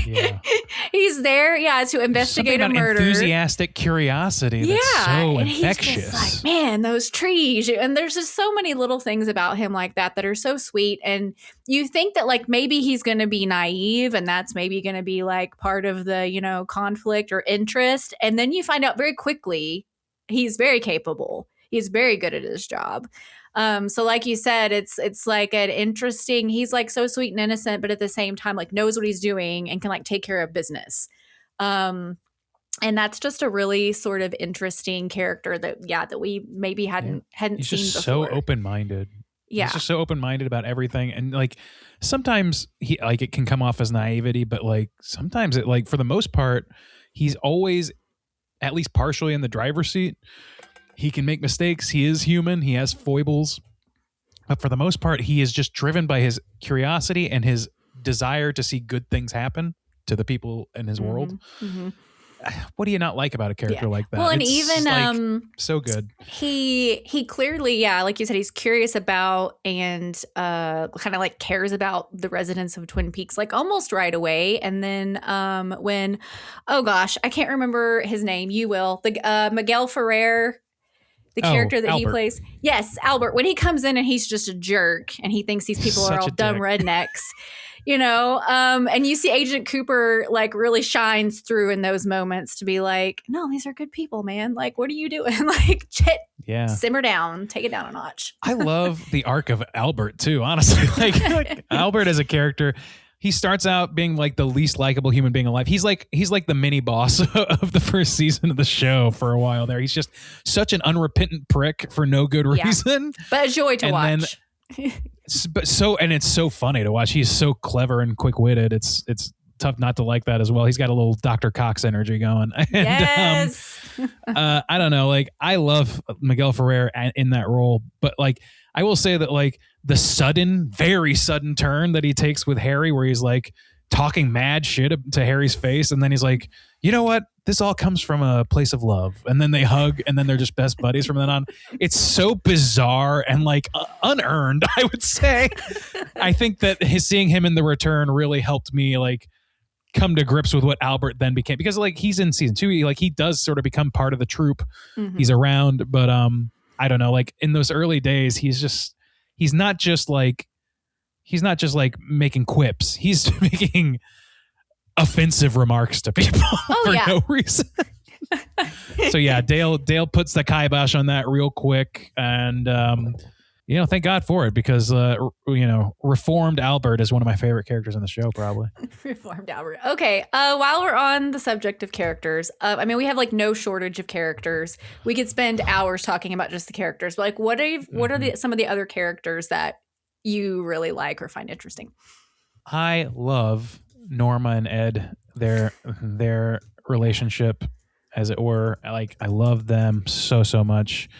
he's there, to investigate a murder. Enthusiastic curiosity that's so and infectious. He's just like, man, those trees. And there's just so many little things about him like that are so sweet. And you think that like maybe he's going to be naive, and that's maybe going to be like part of the conflict or interest. And then you find out very quickly he's very capable. He's very good at his job. So like you said, it's like an interesting, he's like so sweet and innocent, but at the same time, like knows what he's doing and can like take care of business. And that's just a really sort of interesting character that we maybe hadn't seen before. He's just so open-minded. Yeah. He's just so open-minded about everything. And like, sometimes it can come off as naivety, but like sometimes it, like for the most part, he's always at least partially in the driver's seat. He can make mistakes. He is human. He has foibles. But for the most part, he is just driven by his curiosity and his desire to see good things happen to the people in his world. Mm-hmm. What do you not like about a character like that? Well, and It's even like, so good. he clearly, like you said, he's curious about and kind of like cares about the residents of Twin Peaks, like almost right away. And then when, oh gosh, I can't remember his name. You will. The Miguel Ferrer, the character that Albert. he plays. Yes, Albert. When he comes in and he's just a jerk and he thinks these people are all dumb rednecks. And you see Agent Cooper like really shines through in those moments to be like, no, these are good people, man. Like, what are you doing? Like, simmer down, take it down a notch. I love the arc of Albert too, honestly. Like Albert as a character, he starts out being like the least likable human being alive. He's like the mini boss of the first season of the show for a while there. He's just such an unrepentant prick for no good reason. But a joy to watch. But it's so funny to watch. He's so clever and quick-witted. It's tough not to like that as well. He's got a little Dr. Cox energy going. And, yes. I don't know. Like I love Miguel Ferrer in that role, but like I will say that like the very sudden turn that he takes with Harry, where he's like talking mad shit to Harry's face, and then he's like, you know what? This all comes from a place of love. And then they hug, and then they're just best buddies from then on. It's so bizarre and like unearned, I would say. I think that seeing him in The Return really helped me like come to grips with what Albert then became, because like he's in season 2, he does sort of become part of the troupe. Mm-hmm. He's around, but I don't know, like in those early days, he's not just like making quips. He's making offensive remarks to people for no reason. So yeah, Dale puts the kibosh on that real quick, and thank God for it, because reformed Albert is one of my favorite characters in the show, probably. Reformed Albert. Okay, while we're on the subject of characters, we have like no shortage of characters. We could spend hours talking about just the characters, but like what are some of the other characters that you really like or find interesting? I love Norma and Ed, their relationship, as it were. Like I love them so much.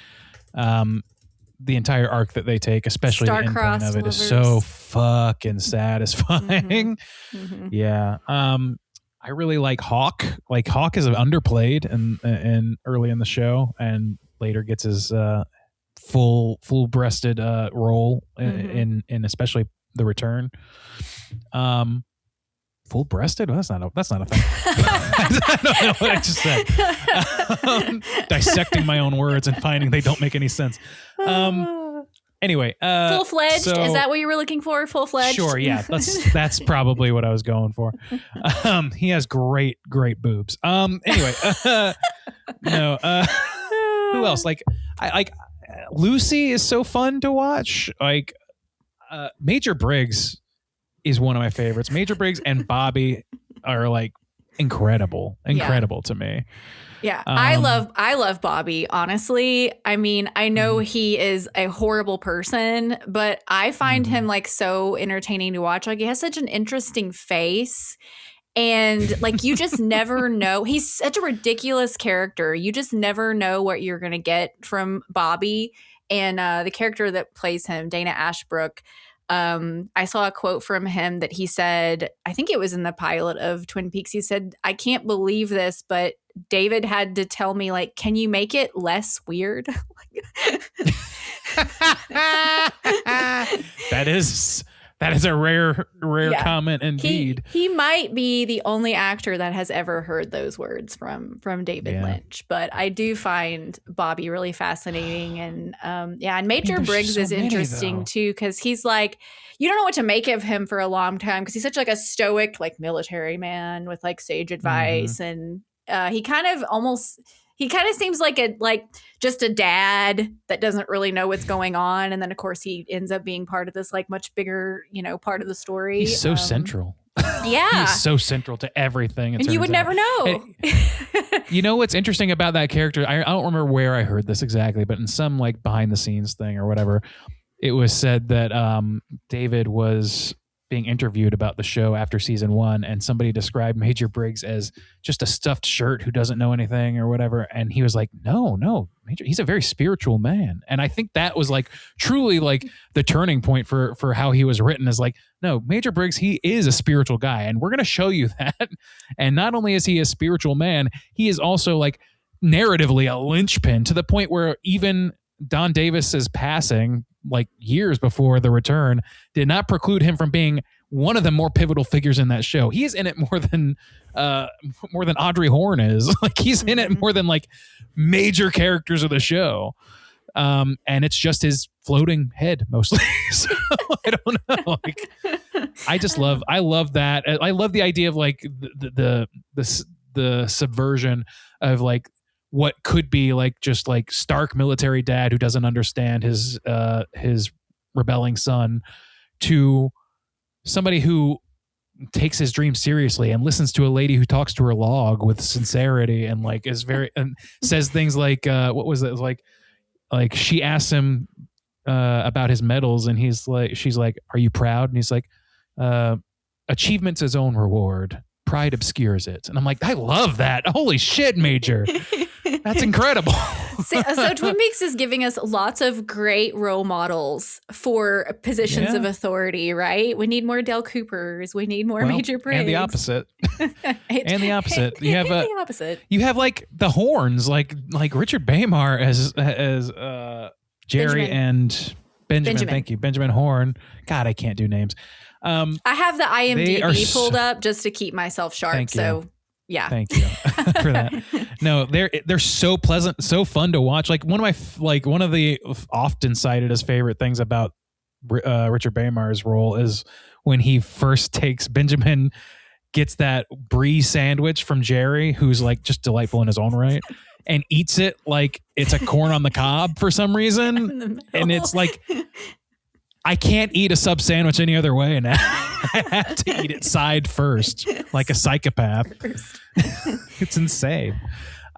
The entire arc that they take, especially the end point of it, is so fucking satisfying. Mm-hmm. Yeah. I really like Hawk. Like Hawk is underplayed and early in the show, and later gets his full-breasted role in especially The Return. Full-breasted? Well, that's not a thing. I don't know what I just said. Dissecting my own words and finding they don't make any sense. Anyway, full-fledged. Is that what you were looking for? Full-fledged? Sure. Yeah, that's probably what I was going for. He has great boobs. Anyway, no. Who else? Like, Lucy is so fun to watch. Like, Major Briggs is one of my favorites. Major Briggs and Bobby are like incredible to me. Yeah. I love Bobby, honestly. I mean, I know he is a horrible person, but I find him like so entertaining to watch. Like he has such an interesting face, and like you just never know. He's such a ridiculous character. You just never know what you're going to get from Bobby. And the character that plays him, Dana Ashbrook, I saw a quote from him that he said, I think it was in the pilot of Twin Peaks. He said, I can't believe this, but David had to tell me, like, can you make it less weird? That is a rare comment indeed. He might be the only actor that has ever heard those words from David Lynch, but I do find Bobby really fascinating. And and Major Briggs is interesting too, because he's like, you don't know what to make of him for a long time, because he's such like a stoic, like military man with like sage advice, and he kind of seems like just a dad that doesn't really know what's going on. And then of course he ends up being part of this like much bigger, part of the story. He's so central. Yeah. He's so central to everything. And you would never know. You know what's interesting about that character? I don't remember where I heard this exactly, but in some like behind the scenes thing or whatever, it was said that David was being interviewed about the show after season 1, and somebody described Major Briggs as just a stuffed shirt who doesn't know anything or whatever. And he was like, no, Major, he's a very spiritual man. And I think that was like truly like the turning point for how he was written, is like, no, Major Briggs, he is a spiritual guy. And we're going to show you that. And not only is he a spiritual man, he is also like narratively a linchpin, to the point where even Don Davis's passing, like years before the return, did not preclude him from being one of the more pivotal figures in that show. He is in it more than Audrey Horne is. Like, he's in it more than like major characters of the show. And it's just his floating head mostly. So I don't know. Like, I love that. I love the idea of like the subversion of like what could be like just like stark military dad who doesn't understand his rebelling son, to somebody who takes his dream seriously and listens to a lady who talks to her log with sincerity and like is very and says things like what was it, like she asks him about his medals, and she's like, are you proud? And he's like, achievement's his own reward, pride obscures it. And I'm like, I love that. Holy shit, Major. That's incredible. So Twin Peaks is giving us lots of great role models for positions of authority, right? We need more Dale Coopers. We need more Major Briggs. And the opposite. And the opposite. You have the opposite. You have like the Horns, like Richard Baymar as Jerry and Benjamin. Thank you, Benjamin Horne. God, I can't do names. I have the IMDb pulled up just to keep myself sharp. So yeah, thank you for that. No, they're so pleasant, so fun to watch. Like one of the often cited as favorite things about Richard Baymar's role is when he first takes Benjamin, gets that brie sandwich from Jerry, who's like just delightful in his own right, and eats it like it's a corn on the cob for some reason, and it's like, I can't eat a sub sandwich any other way now. I have to eat it side first, like a psychopath. It's insane.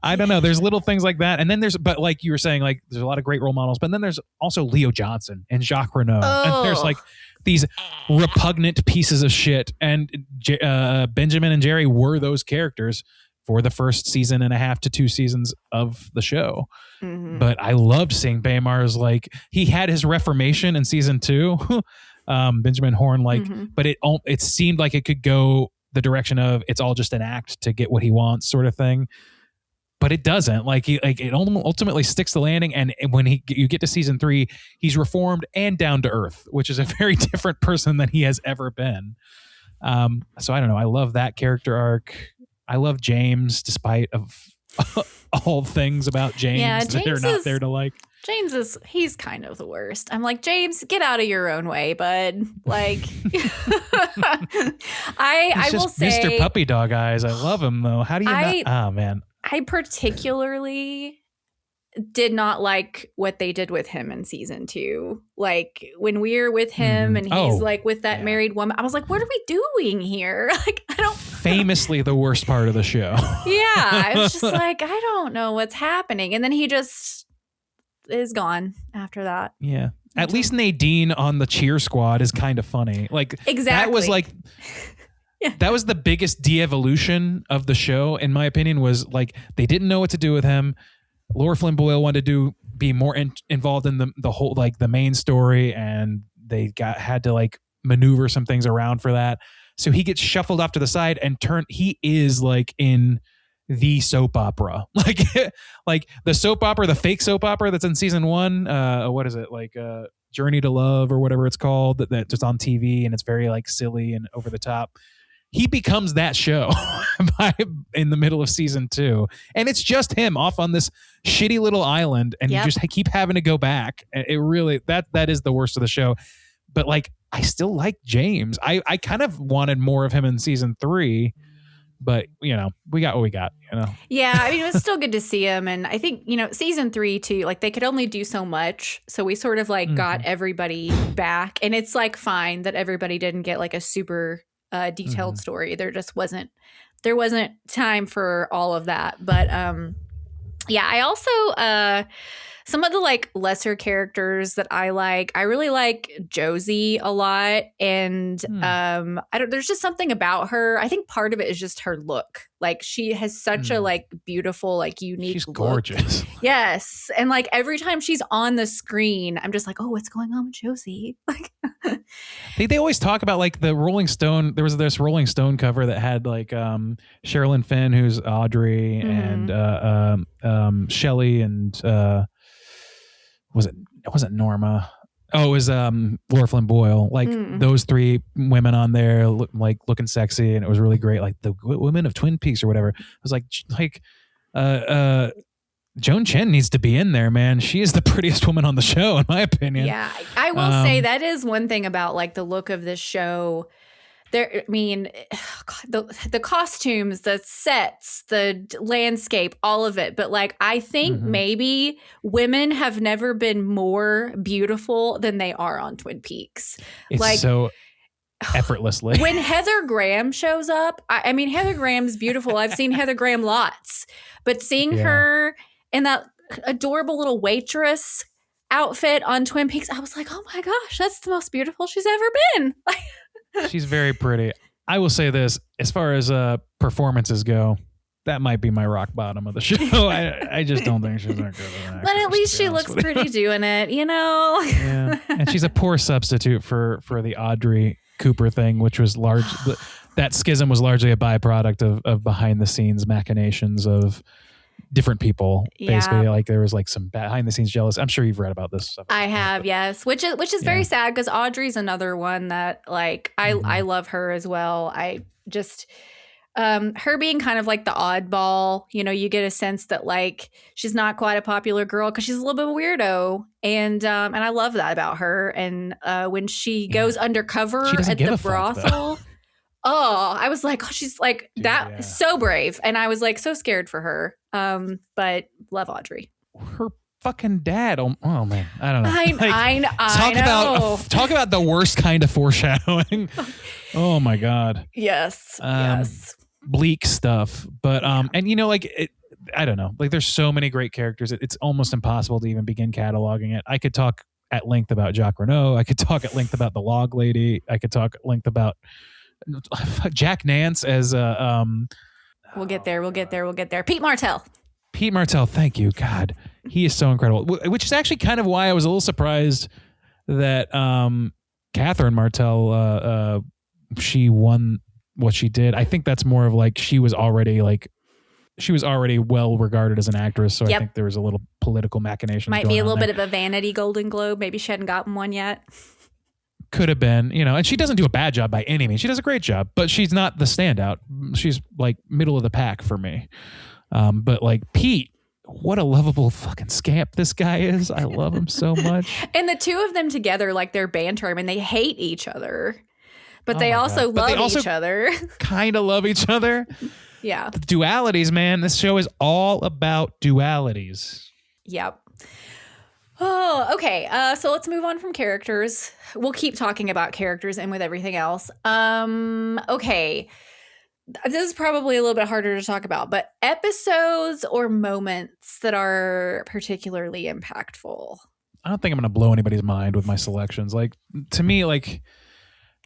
I don't know. There's little things like that. And then but like you were saying, like there's a lot of great role models, but then there's also Leo Johnson and Jacques Renault. And there's like these repugnant pieces of shit. And Benjamin and Jerry were those characters for the first season and a half to 2 seasons of the show. Mm-hmm. But I loved seeing Baymar's, like, he had his reformation in season 2, Benjamin Horne, like, but it seemed like it could go the direction of it's all just an act to get what he wants, sort of thing. But it doesn't. It ultimately sticks the landing, and when you get to season 3, he's reformed and down to earth, which is a very different person than he has ever been. So I don't know. I love that character arc. I love James, despite of all things about James that are not there to like. James he's kind of the worst. I'm like, James, get out of your own way, bud. Like, I will say, Mr. Puppy Dog Eyes. I love him though. How do you not? Oh man. I particularly did not like what they did with him in season 2. Like when we're with him and he's like with that married woman, I was like, what are we doing here? Like, I don't. Famously the worst part of the show. Yeah. I was just like, I don't know what's happening. And then he just is gone after that. Yeah. At least Nadine on the cheer squad is kind of funny. Like, exactly. That was like, that was the biggest de-evolution of the show, in my opinion, was like, they didn't know what to do with him. Laura Flynn Boyle wanted to be more involved in the whole, like the main story, and they had to like maneuver some things around for that. So he gets shuffled off to the side and he is like in the soap opera, like the soap opera, the fake soap opera that's in season 1. What is it, like Journey to Love or whatever it's called, that just on TV, and it's very like silly and over the top. He becomes that show in the middle of season 2. And it's just him off on this shitty little island. And you just keep having to go back. It really, that is the worst of the show. But like, I still like James. I kind of wanted more of him in season 3, but you know, we got what we got, you know? Yeah. I mean, it was still good to see him. And I think, you know, season 3 too, like they could only do so much. So we sort of like got everybody back, and it's like fine that everybody didn't get like a super detailed story. There just wasn't time for all of that. But Yeah, I also some of the like lesser characters that I really like Josie a lot, and I don't. There's just something about her. I think part of it is just her look. Like she has such a like beautiful, like unique. She's look. gorgeous. Yes, and like every time she's on the screen, I'm just like, oh, what's going on with Josie? Like, they always talk about like the Rolling Stone. There was this Rolling Stone cover that had like Sherilyn Fenn, who's Audrey, and Shelley, and was it wasn't Norma? Oh, it was Laura Flynn Boyle. Like those three women on there, looking sexy, and it was really great. Like the women of Twin Peaks or whatever. It was like Joan Chen needs to be in there, man. She is the prettiest woman on the show, in my opinion. Yeah, I will say that is one thing about like the look of this show. There, I mean, the costumes, the sets, the landscape, all of it. But like, I think maybe women have never been more beautiful than they are on Twin Peaks. It's like, so effortlessly. When Heather Graham shows up, I mean, Heather Graham's beautiful. I've seen Heather Graham lots, but seeing her in that adorable little waitress outfit on Twin Peaks, I was like, oh my gosh, that's the most beautiful she's ever been. She's very pretty. I will say this, as far as performances go, that might be my rock bottom of the show. I just don't think she's that good of an actress, but at least she looks pretty doing it, you know? Yeah. And she's a poor substitute for the Audrey Cooper thing, which was large. That schism was largely a byproduct of behind the scenes machinations of different people. Basically, like there was like some behind the scenes jealous. I'm sure you've read about this stuff. I have, yes. Which is very sad because Audrey's another one that like I love her as well. I just her being kind of like the oddball, you know, you get a sense that like she's not quite a popular girl because she's a little bit of a weirdo, and I love that about her. And when she goes undercover at the brothel. Oh, I was like, oh, she's like so brave. And I was like so scared for her. But love Audrey. Her fucking dad. Oh man. I don't know. I know. Talk about the worst kind of foreshadowing. Oh my God. Yes. Yes. Bleak stuff. But, and you know, like, I don't know, like there's so many great characters. It's almost impossible to even begin cataloging it. I could talk at length about Jacques Renault. I could talk at length about the Log Lady. I could talk at length about Jack Nance as we'll get there. Pete Martell, thank you. God, he is so incredible. Which is actually kind of why I was a little surprised that Catherine Martell she won what she did. I think that's more of like she was already well regarded as an actress, so I think there was a little political machination. Might be a little bit of a vanity Golden Globe. Maybe she hadn't gotten one yet. Could have been, you know, and she doesn't do a bad job by any means. She does a great job, but she's not the standout. She's like middle of the pack for me. But like Pete, what a lovable fucking scamp this guy is. I love him so much. And the two of them together, like their banter, I mean, they hate each other, but they also love each other. Kind of love each other. Yeah. The dualities, man. This show is all about dualities. Yep. Oh, okay. So let's move on from characters. We'll keep talking about characters and with everything else. Okay. This is probably a little bit harder to talk about, but episodes or moments that are particularly impactful. I don't think I'm going to blow anybody's mind with my selections. Like, to me, like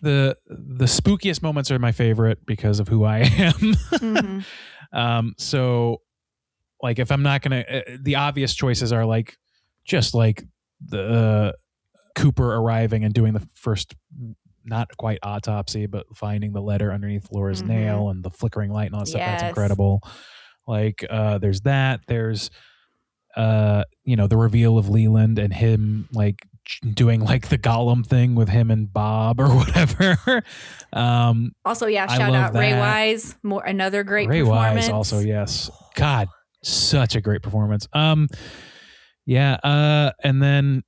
the spookiest moments are my favorite because of who I am. So like if I'm not going to, the obvious choices are like, just like the Cooper arriving and doing the first, not quite autopsy, but finding the letter underneath Laura's nail and the flickering light and all that stuff. That's incredible. Like, there's that. There's, you know, the reveal of Leland and him like doing like the Gollum thing with him and Bob or whatever. Also, shout out Ray Wise. Another great performance. Ray Wise also, yes. God, such a great performance. And then,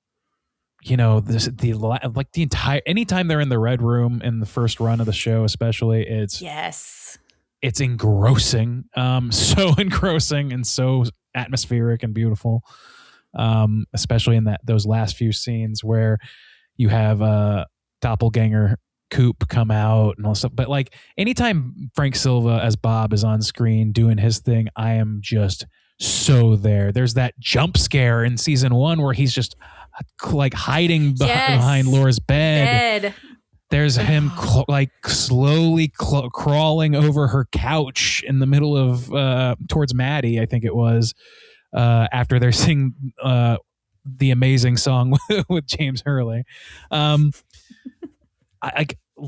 you know, the entire, anytime they're in the Red Room in the first run of the show, especially, it's engrossing, so engrossing and so atmospheric and beautiful, especially in those last few scenes where you have doppelganger Coop come out and all stuff. But like anytime Frank Silva as Bob is on screen doing his thing, I am just so there. There's that jump scare in season 1 where he's just like hiding behind Laura's bed. There's him slowly crawling over her couch in the middle of towards Maddie, I think it was, after they're singing the amazing song with James Hurley.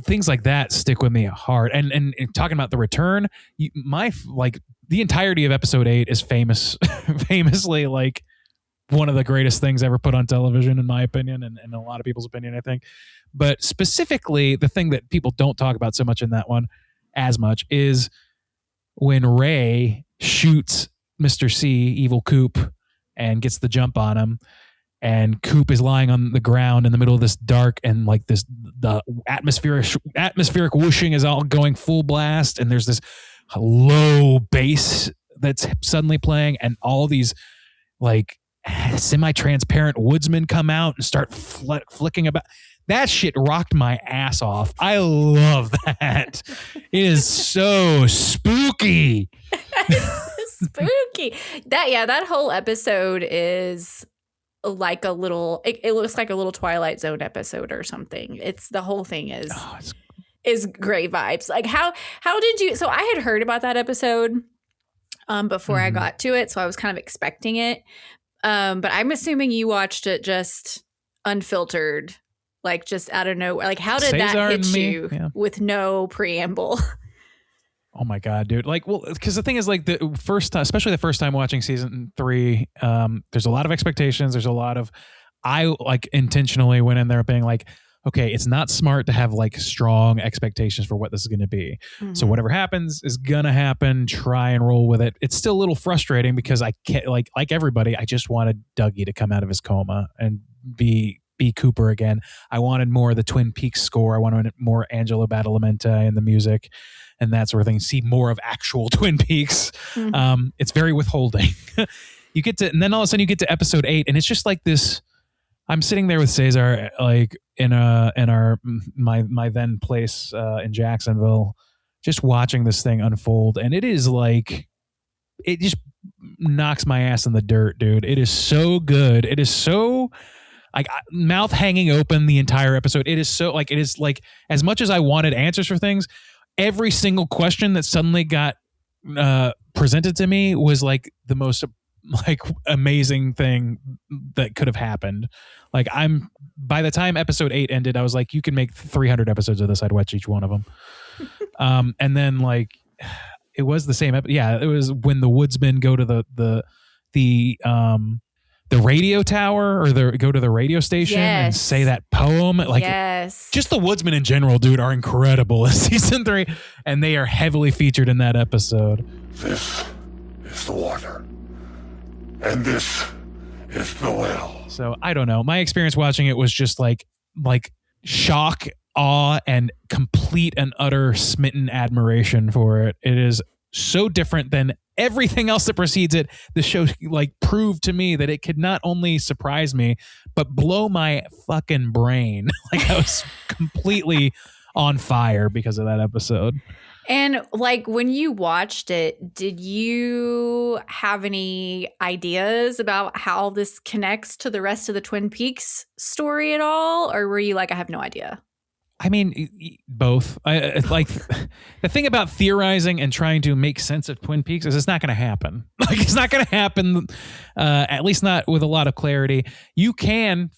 Things like that stick with me hard. And talking about the return, the entirety of episode 8 is famously like one of the greatest things ever put on television, in my opinion, and in a lot of people's opinion, I think. But specifically, the thing that people don't talk about so much in that one as much is when Ray shoots Mr. C, Evil Coop, and gets the jump on him. And Coop is lying on the ground in the middle of this dark, and like the atmospheric whooshing is all going full blast. And there's this low bass that's suddenly playing, and all these like semi-transparent woodsmen come out and start flicking about. That shit rocked my ass off. I love that. It is so spooky. Spooky. That whole episode is like a little, it looks like a little Twilight Zone episode or something. It's the whole thing is great vibes. Like how did you, so I had heard about that episode before I got to it, so I was kind of expecting it. But I'm assuming you watched it just unfiltered, like just out of nowhere. Like how did that hit you with no preamble? Oh my God, dude. Like, well, because the thing is, like, the first time, especially the first time watching season 3, there's a lot of expectations. There's a lot of, I like intentionally went in there being like, okay, it's not smart to have like strong expectations for what this is going to be. Mm-hmm. So whatever happens is going to happen. Try and roll with it. It's still a little frustrating because I can't, like everybody, I just wanted Dougie to come out of his coma and be Cooper again. I wanted more of the Twin Peaks score. I wanted more Angelo Badalamenti and the music and that sort of thing. See more of actual Twin Peaks. Mm-hmm. It's very withholding. You get to, and then all of a sudden you get to episode 8, and it's just like this. I'm sitting there with Cesar, like in my then place in Jacksonville, just watching this thing unfold, and it is like, it just knocks my ass in the dirt, dude. It is so good. It is so like mouth hanging open the entire episode. It is so like, it is like, as much as I wanted answers for things, every single question that suddenly got presented to me was like the most like amazing thing that could have happened. Like by the time episode 8 ended, I was like, you can make 300 episodes of this. I'd watch each one of them. And then like, it was the same. It was when the woodsmen go to the radio tower, or go to the radio station and say that poem. Like, just the woodsmen in general, dude, are incredible in season 3, and they are heavily featured in that episode. This is the water, and this is the well. So I don't know. My experience watching it was just like shock, awe, and complete and utter smitten admiration for it. It is so different than everything else that precedes it. The show like proved to me that it could not only surprise me, but blow my fucking brain. Like I was completely on fire because of that episode. And like when you watched it, did you have any ideas about how this connects to the rest of the Twin Peaks story at all? Or were you like, I have no idea? I mean, both. I like the thing about theorizing and trying to make sense of Twin Peaks is it's not going to happen. Like it's not going to happen, at least not with a lot of clarity. You can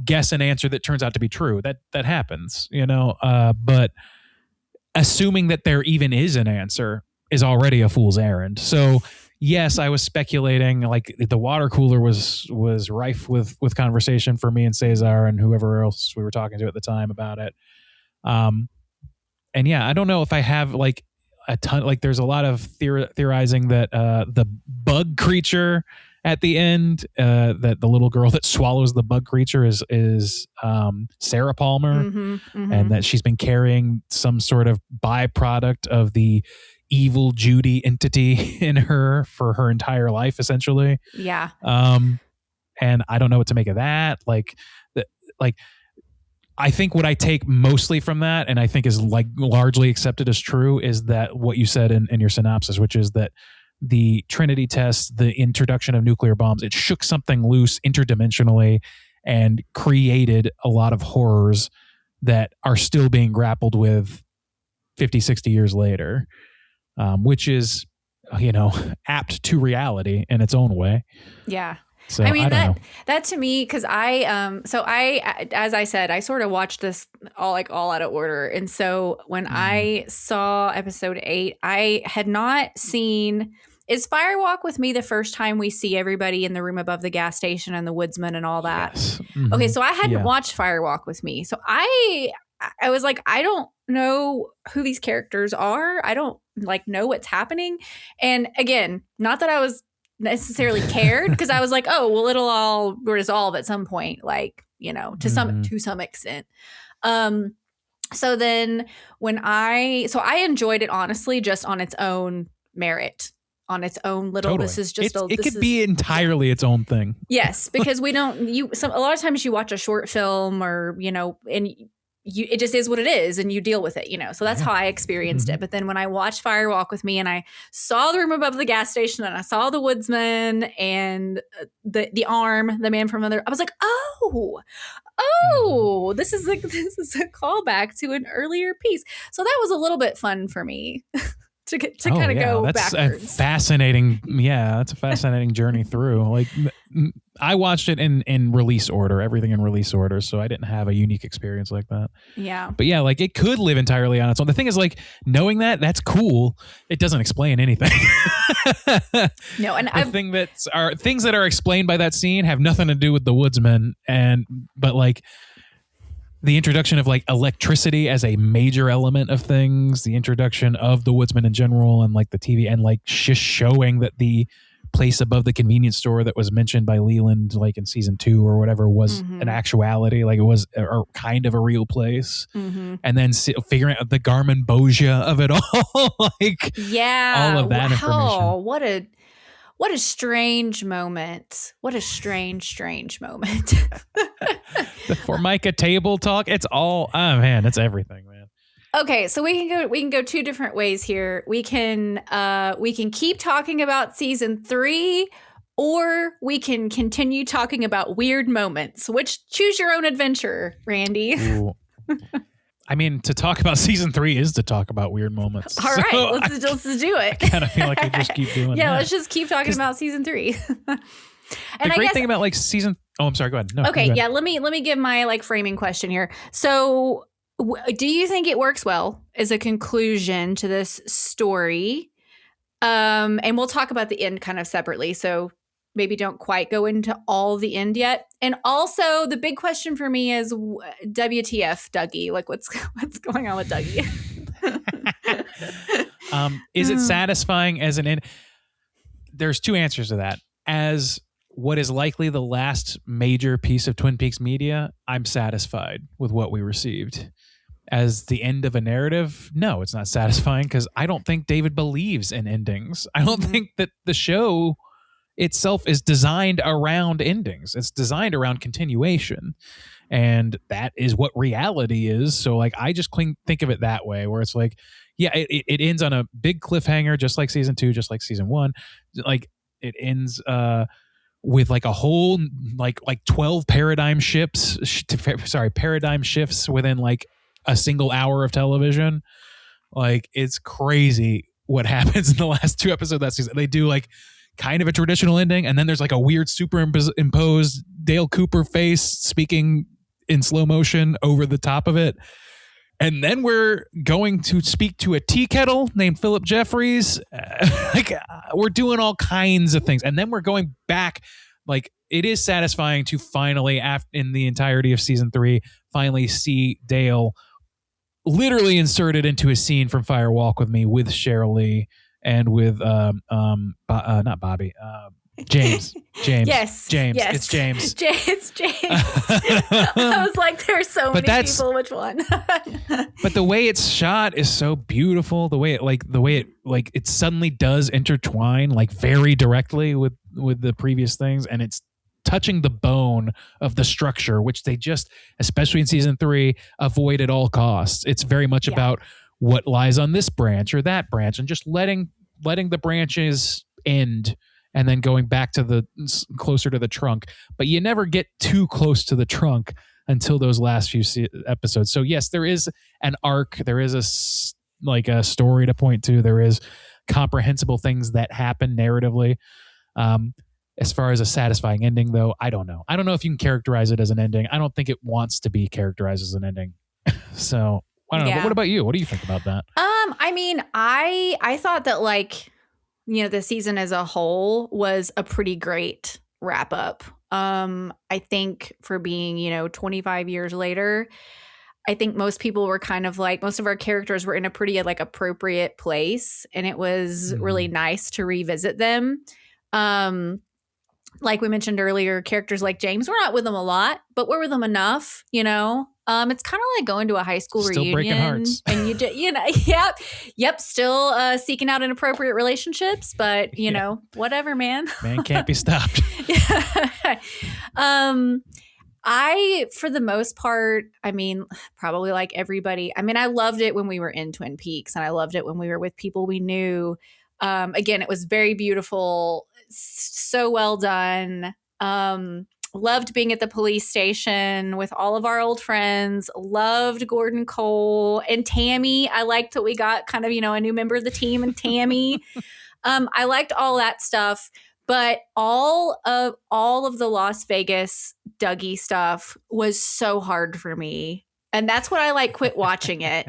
guess an answer that turns out to be true. That happens, you know. But assuming that there even is an answer is already a fool's errand. So yes, I was speculating. Like the water cooler was rife with conversation for me and Cesar and whoever else we were talking to at the time about it. And yeah, I don't know if I have like a ton. Like there's a lot of theorizing that the bug creature at the end, that the little girl that swallows the bug creature is Sarah Palmer, and that she's been carrying some sort of byproduct of the evil Judy entity in her for her entire life, essentially. Yeah. And I don't know what to make of that. Like I think what I take mostly from that, and I think is like largely accepted as true, is that what you said in your synopsis, which is that the Trinity test, the introduction of nuclear bombs, it shook something loose interdimensionally and created a lot of horrors that are still being grappled with 50, 60 years later, which is, apt to reality in its own way. Yeah. So I mean, I don't know. that to me, because as I said, I sort of watched this all out of order. And so when I saw episode 8, I had not seen, is Firewalk with Me the first time we see everybody in the room above the gas station and the woodsman and all that? Yes. Mm-hmm. Okay, so I hadn't watched Firewalk with Me. So I was like, I don't know who these characters are. I don't know what's happening. And again, not that I was necessarily cared, because I was like, oh, well, it'll all resolve at some point, to some extent. So then I enjoyed it, honestly, just on its own merit, on its own little, Totally. This is just it could be entirely its own thing. Yes, because we don't, a lot of times you watch a short film or, and it just is what it is, and you deal with it, So that's how I experienced it. But then when I watched Firewalk with Me and I saw the room above the gas station and I saw the woodsman and the arm, the man from another, I was like, this is a callback to an earlier piece. So that was a little bit fun for me to kind of go that's backwards. That's a fascinating journey through. I watched it in release order, everything in release order, so I didn't have a unique experience like that. Yeah. But yeah, it could live entirely on its own. The thing is, knowing that's cool. It doesn't explain anything. No, and things that are explained by that scene have nothing to do with the woodsman, but the introduction of electricity as a major element of things, the introduction of the woodsman in general, and the TV, and just showing that the place above the convenience store that was mentioned by Leland in season 2 or whatever was an actuality, it was a kind of a real place. And then figuring out the Garmin Bosia of it all, all of that information. What a strange moment. What a strange moment. The Formica table talk. It's all, it's everything, man. Okay, so we can go two different ways here. We can keep talking about season 3, or we can continue talking about weird moments. Which, choose your own adventure, Randy. To talk about season 3 is to talk about weird moments. All right, let's do it. I kind of feel like we just keep doing that. Yeah, let's just keep talking about season 3. And the great thing about season... Oh, I'm sorry, go ahead. No, okay, go ahead. yeah, let me give my framing question here. So, do you think it works well as a conclusion to this story? And we'll talk about the end kind of separately. So maybe don't quite go into all the end yet. And also, the big question for me is, WTF, Dougie? What's going on with Dougie? Is it satisfying as an end? There's two answers to that. As what is likely the last major piece of Twin Peaks media, I'm satisfied with what we received. As the end of a narrative, no, it's not satisfying, because I don't think David believes in endings. I don't think that the show itself is designed around endings. It's designed around continuation. And that is what reality is. So I just think of it that way, where it's it ends on a big cliffhanger, just like season 2, just like season 1. It ends with a whole 12 paradigm shifts within a single hour of television. It's crazy what happens in the last 2 episodes of that season. They do kind of a traditional ending, and then there's a weird superimposed Dale Cooper face speaking in slow motion over the top of it. And then we're going to speak to a tea kettle named Philip Jeffries. We're doing all kinds of things. And then we're going back. It is satisfying to finally, in the entirety of season 3, finally see Dale literally inserted into a scene from Fire Walk with Me with Cheryl Lee and with, not Bobby, James. Yes. James. Yes. It's James. It's James. I was like, there's so many people. Which one? But the way it's shot is so beautiful. The way it suddenly does intertwine very directly with the previous things, and it's touching the bone of the structure, which they just, especially in season 3, avoid at all costs. It's very much about what lies on this branch or that branch, and just letting the branches end and then going back to the closer to the trunk, but you never get too close to the trunk until those last few episodes. So yes, there is an arc, there is a story to point to, there is comprehensible things that happen narratively. As far as a satisfying ending, though, I don't know if you can characterize it as an ending. I don't think it wants to be characterized as an ending. So I don't know. But what about you? What do you think about that? I mean, I thought that, like, you know, the season as a whole was a pretty great wrap up. I think for being, you know, 25 years later, I think most people were kind of like, most of our characters were in a pretty like appropriate place, and it was really nice to revisit them. Like we mentioned earlier, characters like James, we're not with them a lot, but we're with them enough, you know. It's kind of like going to a high school still reunion, breaking hearts, and you know, yep, still seeking out inappropriate relationships, but you know, whatever, man. Man can't be stopped. I, for the most part, I mean, probably like everybody, I mean, I loved it when we were in Twin Peaks, and I loved it when we were with people we knew. Again, it was very beautiful, so well done. Loved being at the police station with all of our old friends. Loved Gordon Cole and Tammy. I liked that we got kind of, you know, a new member of the team and Tammy. I liked all that stuff, but all of the Las Vegas Dougie stuff was so hard for me. And that's what I like quit watching it.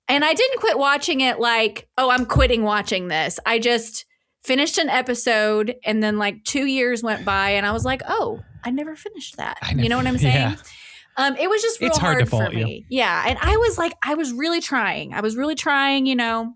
And I didn't quit watching it like, oh, I'm quitting watching this. I just finished an episode, and then like 2 years went by, and I was like, oh, I never finished that. You know what I'm saying? Yeah. It was just real hard for me. Yeah. And I was like, I was really trying, you know.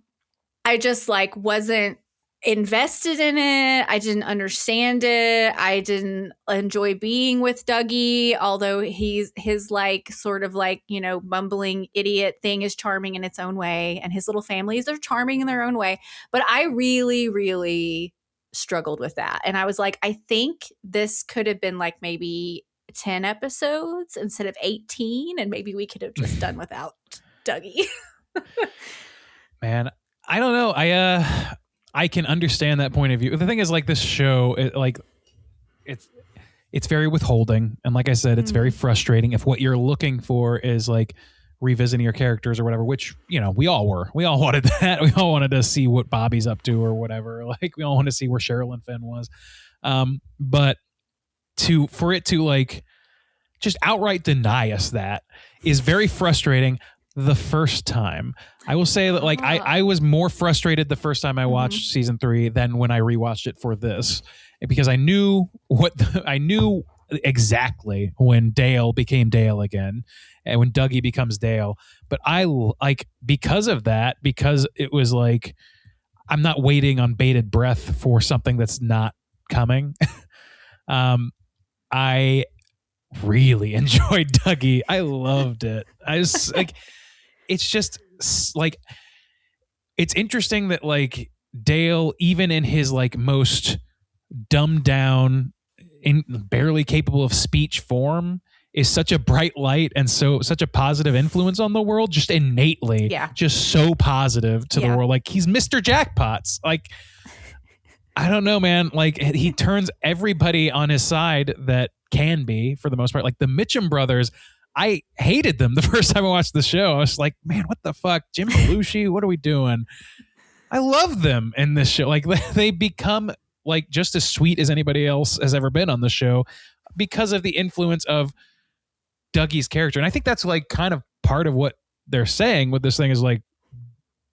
I just like wasn't invested in it. I didn't understand it. I didn't enjoy being with Dougie, although his like sort of like, you know, bumbling idiot thing is charming in its own way, and his little families are charming in their own way. But I really, really struggled with that. And I was like, I think this could have been like maybe 10 episodes instead of 18, and maybe we could have just done without Dougie. Man, I don't know. I can understand that point of view. The thing is, like, this show, it's very withholding, and like I said, it's very frustrating if what you're looking for is like revisiting your characters or whatever. Which, you know, we all wanted that. We all wanted to see what Bobby's up to or whatever. Like, we all want to see where Sherilyn Fenn was. But for it to like just outright deny us that is very frustrating. The first time, I will say that like I was more frustrated the first time I watched season 3 than when I rewatched it for this, because I knew exactly when Dale became Dale again, and when Dougie becomes Dale. But I like, because of that, because it was like I'm not waiting on bated breath for something that's not coming. I really enjoyed Dougie. I loved it. I was like. It's just like, it's interesting that like Dale, even in his like most dumbed down, barely capable of speech form, is such a bright light and such a positive influence on the world, just innately, just so positive to the world. Like, he's Mr. Jackpots. Like, I don't know, man. Like, he turns everybody on his side that can be, for the most part. Like the Mitchum brothers, I hated them the first time I watched the show. I was like, man, what the fuck? Jim Belushi, what are we doing? I love them in this show. Like, they become like just as sweet as anybody else has ever been on the show because of the influence of Dougie's character. And I think that's like kind of part of what they're saying with this thing is like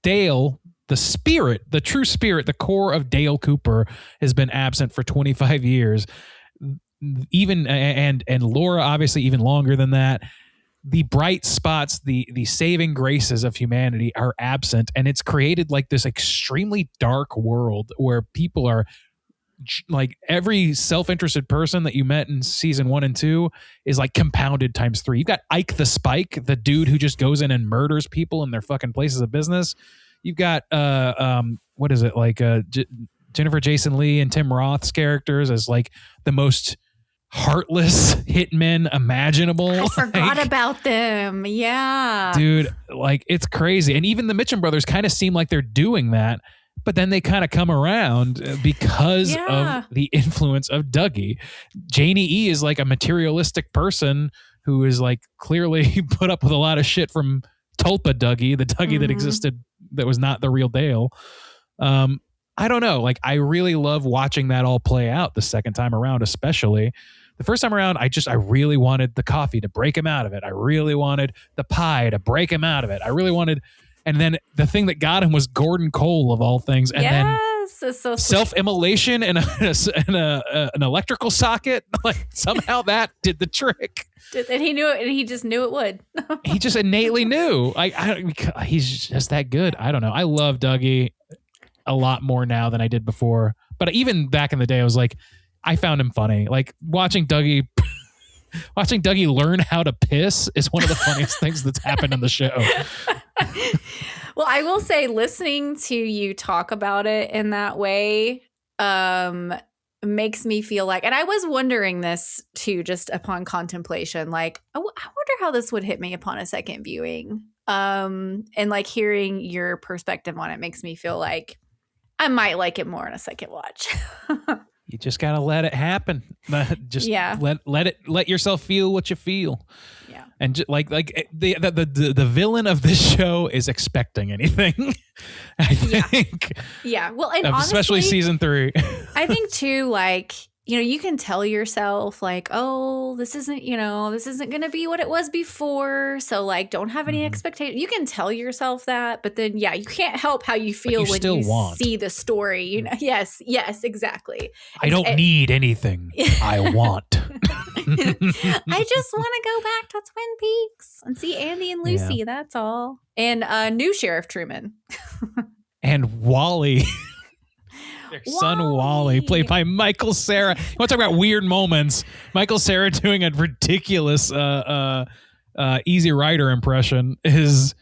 Dale, the spirit, the true spirit, the core of Dale Cooper has been absent for 25 years. Even and Laura, obviously, even longer than that. The bright spots, the saving graces of humanity are absent, and it's created like this extremely dark world where people are like, every self-interested person that you met in season 1 and 2 is like compounded times 3. You've got Ike the Spike, the dude who just goes in and murders people in their fucking places of business. You've got what is it, like Jennifer Jason Leigh and Tim Roth's characters as like the most heartless hitmen imaginable. I forgot about them. Yeah. Dude, like, it's crazy. And even the Mitchum brothers kind of seem like they're doing that, But then they kind of come around because of the influence of Dougie. Janie E is like a materialistic person who is like clearly put up with a lot of shit from Tulpa Dougie, the Dougie that existed that was not the real Dale. I don't know. Like, I really love watching that all play out the second time around, especially. The first time around, I really wanted the coffee to break him out of it. I really wanted the pie to break him out of it. I really wanted... And then the thing that got him was Gordon Cole of all things. And then so self-immolation and an electrical socket. Like somehow that did the trick. And he knew it, and he just knew it would. He just innately knew. He's just that good. I don't know. I love Dougie a lot more now than I did before. But even back in the day, I was like, I found him funny. Like watching Dougie learn how to piss is one of the funniest things that's happened on the show. Well, I will say listening to you talk about it in that way makes me feel like, and I was wondering this too, just upon contemplation, like, I wonder how this would hit me upon a second viewing. And like hearing your perspective on it makes me feel like I might like it more in a second watch. You just gotta let it happen. Just let yourself feel what you feel. Yeah. And the villain of this show is expecting anything. I think. Yeah. Well, and especially honestly, season 3. I think too, like, you know, you can tell yourself like, oh, this isn't going to be what it was before. So like, don't have any expectations. You can tell yourself that, but then, you can't help how you feel when you see the story, you know? Yes, exactly. I don't need anything. I want. I just want to go back to Twin Peaks and see Andy and Lucy. Yeah. That's all. And new Sheriff Truman. And Wally. Their son Wally, played by Michael Cera. You want to talk about weird moments? Michael Cera doing a ridiculous Easy Rider impression is...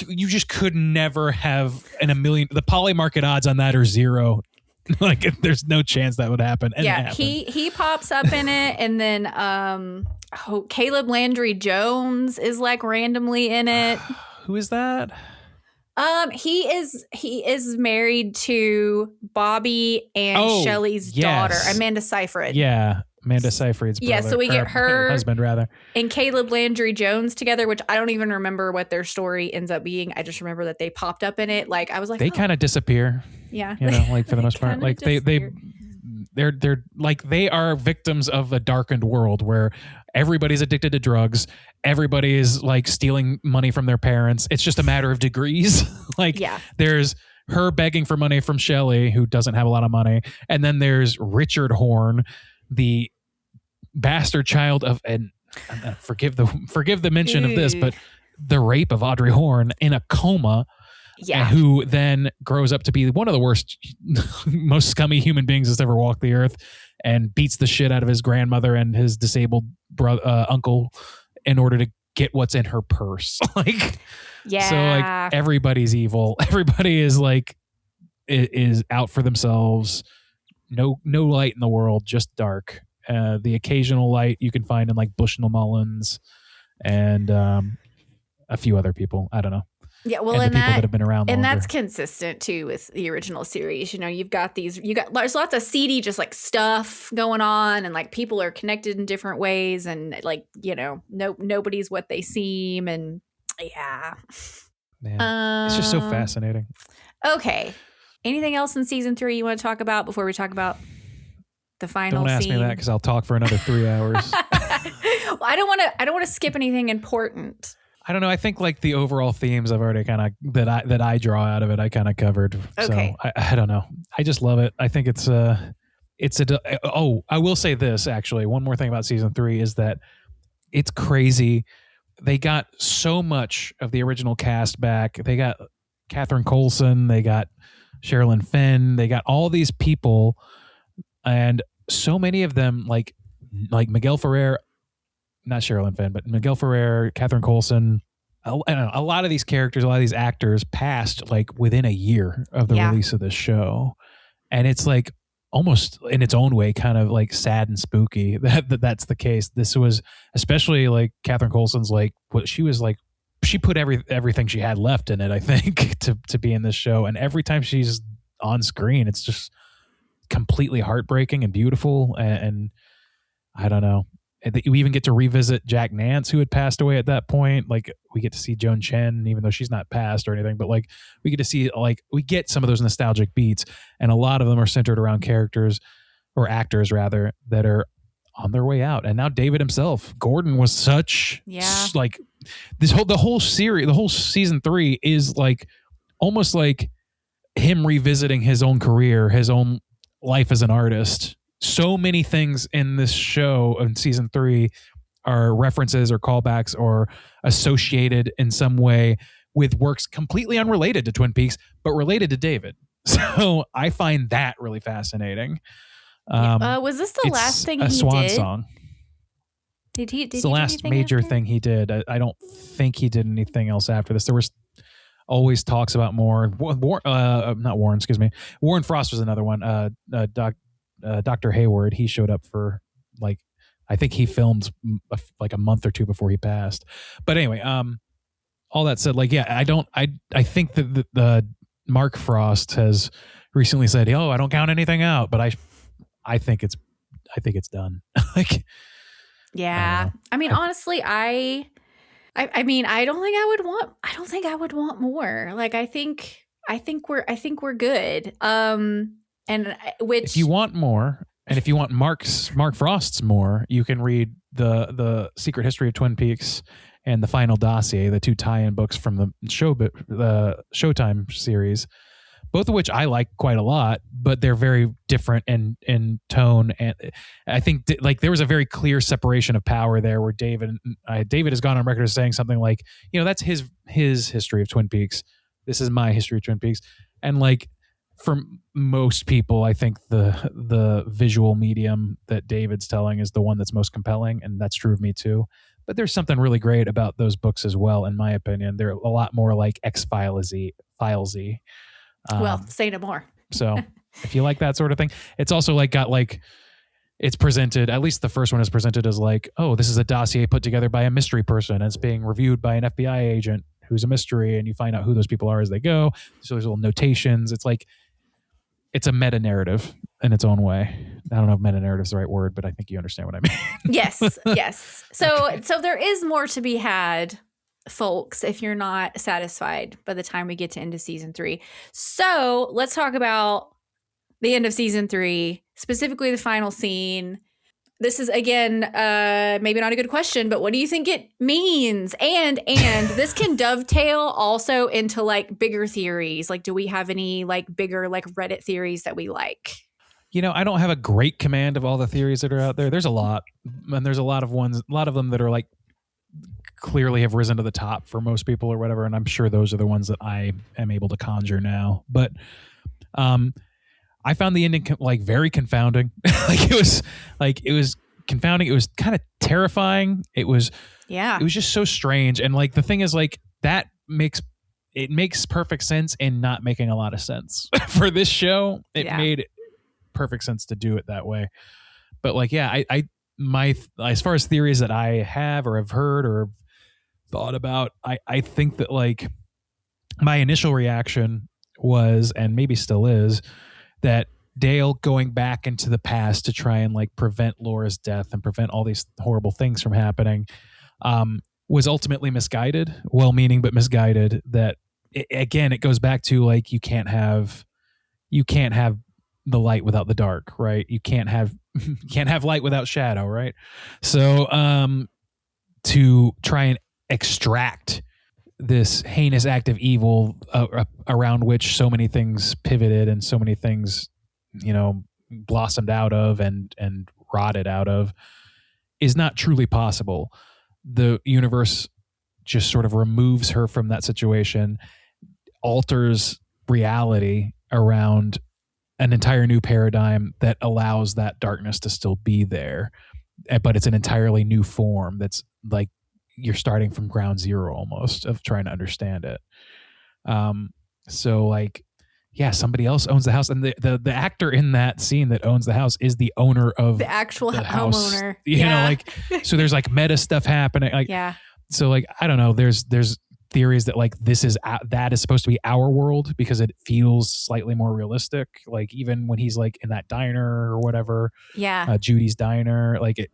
You just could never have in a million... The poly market odds on that are 0. Like, there's no chance that would happen. And yeah, he pops up in it, and then Caleb Landry Jones is like randomly in it. Who is that? He is married to Bobby and Shelley's daughter, Amanda Seyfried. Yeah, Amanda Seyfried's brother. Yeah, so we get her husband rather, and Caleb Landry Jones together, which I don't even remember what their story ends up being. I just remember that they popped up in it. Like, I was like, they kind of disappear. Yeah, you know, like for the most part, like they're like, they are victims of a darkened world where everybody's addicted to drugs. Everybody is like stealing money from their parents. It's just a matter of degrees. Like, there's her begging for money from Shelley, who doesn't have a lot of money. And then there's Richard Horn, the bastard child of, and forgive the mention of this, but the rape of Audrey Horn in a coma. Yeah. Who then grows up to be one of the worst, most scummy human beings that's ever walked the earth, and beats the shit out of his grandmother and his disabled uncle in order to get what's in her purse. Like, so like everybody's evil. Everybody is like, is out for themselves. No light in the world, just dark. The occasional light you can find in like Bushnell Mullins and a few other people. I don't know. Yeah, well, and the people that have been around longer. And that's consistent too with the original series. You know, there's lots of seedy just like stuff going on, and like people are connected in different ways, and like, you know, nobody's what they seem, and yeah. Man, it's just so fascinating. Okay. Anything else in season 3 you want to talk about before we talk about the final scene? Don't ask me that, because I'll talk for another 3 hours. Well, I don't want to skip anything important. I don't know. I think like the overall themes I've already kind of that I draw out of it, I kind of covered. Okay. So I don't know. I just love it. I think I will say this actually. One more thing about season 3 is that it's crazy. They got so much of the original cast back. They got Catherine Coulson. They got Sherilyn Fenn. They got all these people, and so many of them like Miguel Ferrer. Not Sherilyn Fenn, but Miguel Ferrer, Catherine Coulson. I don't know, a lot of these characters, a lot of these actors passed like within a year of the release of this show. And it's like almost in its own way kind of like sad and spooky that's the case. This was especially like Catherine Coulson's like, what she was like put everything she had left in it, I think, to be in this show. And every time she's on screen, it's just completely heartbreaking and beautiful. And I don't know. We even get to revisit Jack Nance, who had passed away at that point. Like, we get to see Joan Chen, even though she's not passed or anything, but like we get to see, like, we get some of those nostalgic beats, and a lot of them are centered around characters, or actors rather, that are on their way out. And now David himself, Gordon, was such like the whole series, the whole season 3 is like almost like him revisiting his own career, his own life as an artist. So many things in this show in season 3 are references or callbacks or associated in some way with works completely unrelated to Twin Peaks, but related to David. So I find that really fascinating. Was this the last thing he did? A swan song. Did it's the last major thing he did. I don't think he did anything else after this. There was always talks about more. Not Warren, excuse me. Warren Frost was another one. Dr. Hayward, he showed up for, like, I think he filmed like a month or two before he passed. But anyway, all that said, like, yeah, I think that the Mark Frost has recently said, "Oh, I don't count anything out," but I think it's done. Like, yeah. I mean, honestly, I mean, I don't think I would want more. Like, I think we're good. And which, if you want more, and if you want Mark Frost's more, you can read the Secret History of Twin Peaks and the Final Dossier, the 2 tie-in books from the Showtime series, both of which I like quite a lot, but they're very different in tone. And I think like there was a very clear separation of power there, where David has gone on record as saying something like, that's his history of Twin Peaks. This is my history of Twin Peaks. And like, for most people, I think the visual medium that David's telling is the one that's most compelling, and that's true of me too. But there's something really great about those books as well, in my opinion. They're a lot more like X-Filesy. Well, say no more. So if you like that sort of thing, it's also like it's presented, at least the first one is presented as like, oh, this is a dossier put together by a mystery person, and it's being reviewed by an FBI agent who's a mystery, and you find out who those people are as they go. So there's little notations. It's like, it's a meta narrative in its own way. I don't know if meta narrative is the right word, but I think you understand what I mean. Yes. So there is more to be had, folks, if you're not satisfied by the time we get to end of season 3. So let's talk about the end of season 3, specifically the final scene. This is, again, maybe not a good question, but what do you think it means? And this can dovetail also into like bigger theories. Like, do we have any like bigger like Reddit theories that we like? I don't have a great command of all the theories that are out there. There's a lot, and there's a lot of them that are like clearly have risen to the top for most people or whatever. And I'm sure those are the ones that I am able to conjure now. But I found the ending like very confounding. It was confounding. It was kind of terrifying. It was just so strange. And like, the thing is, like, that makes perfect sense in not making a lot of sense for this show. It made perfect sense to do it that way. But like, yeah, as far as theories that I have or have heard or thought about, I think that like my initial reaction was, and maybe still is, that Dale going back into the past to try and like prevent Laura's death and prevent all these horrible things from happening was ultimately misguided, well-meaning but misguided. That it goes back to like, you can't have the light without the dark, right? You can't have light without shadow, right? So to try and extract this heinous act of evil around which so many things pivoted and so many things, blossomed out of and rotted out of, is not truly possible. The universe just sort of removes her from that situation, alters reality around an entire new paradigm that allows that darkness to still be there, but it's an entirely new form that's like, you're starting from ground zero almost of trying to understand it. So like, yeah, somebody else owns the house, and the actor in that scene that owns the house is the owner of the actual the house. Homeowner. You know, like, so there's like meta stuff happening. Like, yeah. So like, I don't know, there's theories that like that is supposed to be our world because it feels slightly more realistic. Like even when he's like in that diner or whatever, Yeah. Judy's diner, like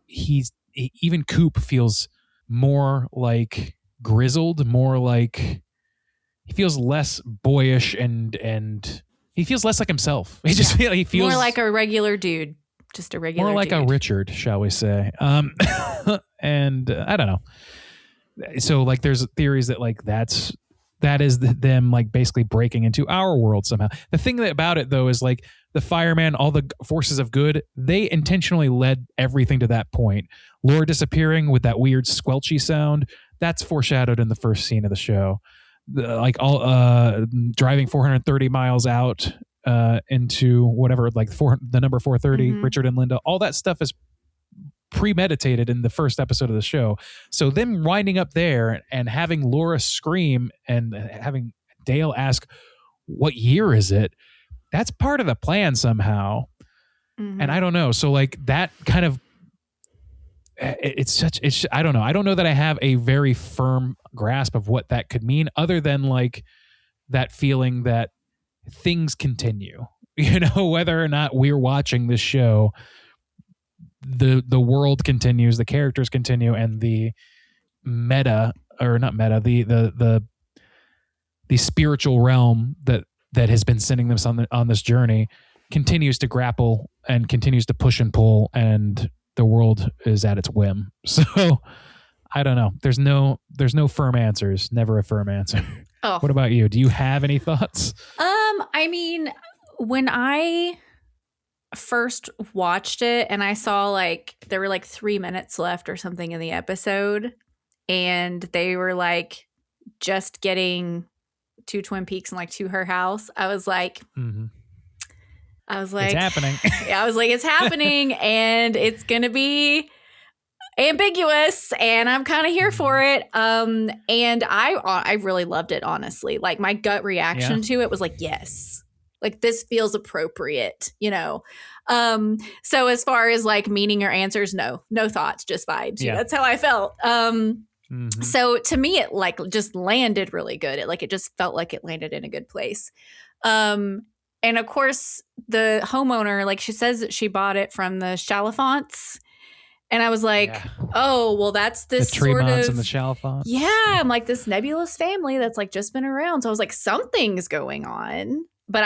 even Coop feels more like grizzled, more like he feels less boyish and he feels less like himself. He just he feels more like a regular dude, just a regular more like dude. a Richard, shall we say. And I don't know. So like there's theories that like that is them like basically breaking into our world somehow. The thing about it though is like the fireman, all the forces of good, they intentionally led everything to that point. Laura disappearing with that weird squelchy sound, that's foreshadowed in the first scene of the show. Like all driving 430 miles out into whatever, like the number 430, Richard and Linda, all that stuff is premeditated in the first episode of the show. So them winding up there and having Laura scream and having Dale ask, what year is it? That's part of the plan somehow. And I don't know. So like that kind of, I don't know. I don't know that I have a very firm grasp of what that could mean other than like that feeling that things continue, whether or not we're watching this show, the world continues, the characters continue, and the the spiritual realm that has been sending them on this journey continues to grapple and continues to push and pull, and the world is at its whim. So I don't know. There's no firm answers. Never a firm answer. Oh. What about you? Do you have any thoughts? I mean, when I first watched it and I saw like there were like 3 minutes left or something in the episode and they were like just getting to Twin Peaks and like to her house, I was like It's happening. Yeah, I was like, it's happening and it's gonna be ambiguous and I'm kind of here for it. And I really loved it, honestly. Like my gut reaction to it was like, yes. Like this feels appropriate, So as far as like meaning or answers, no thoughts, just vibes. Yeah. That's how I felt. So to me, it like just landed really good. It just felt like it landed in a good place. And of course the homeowner, like she says that she bought it from the Chalifants. And I was like, oh, well, that's this the sort Tremonts of, and the Chalifants. Yeah, I'm like this nebulous family that's like just been around. So I was like, something's going on. But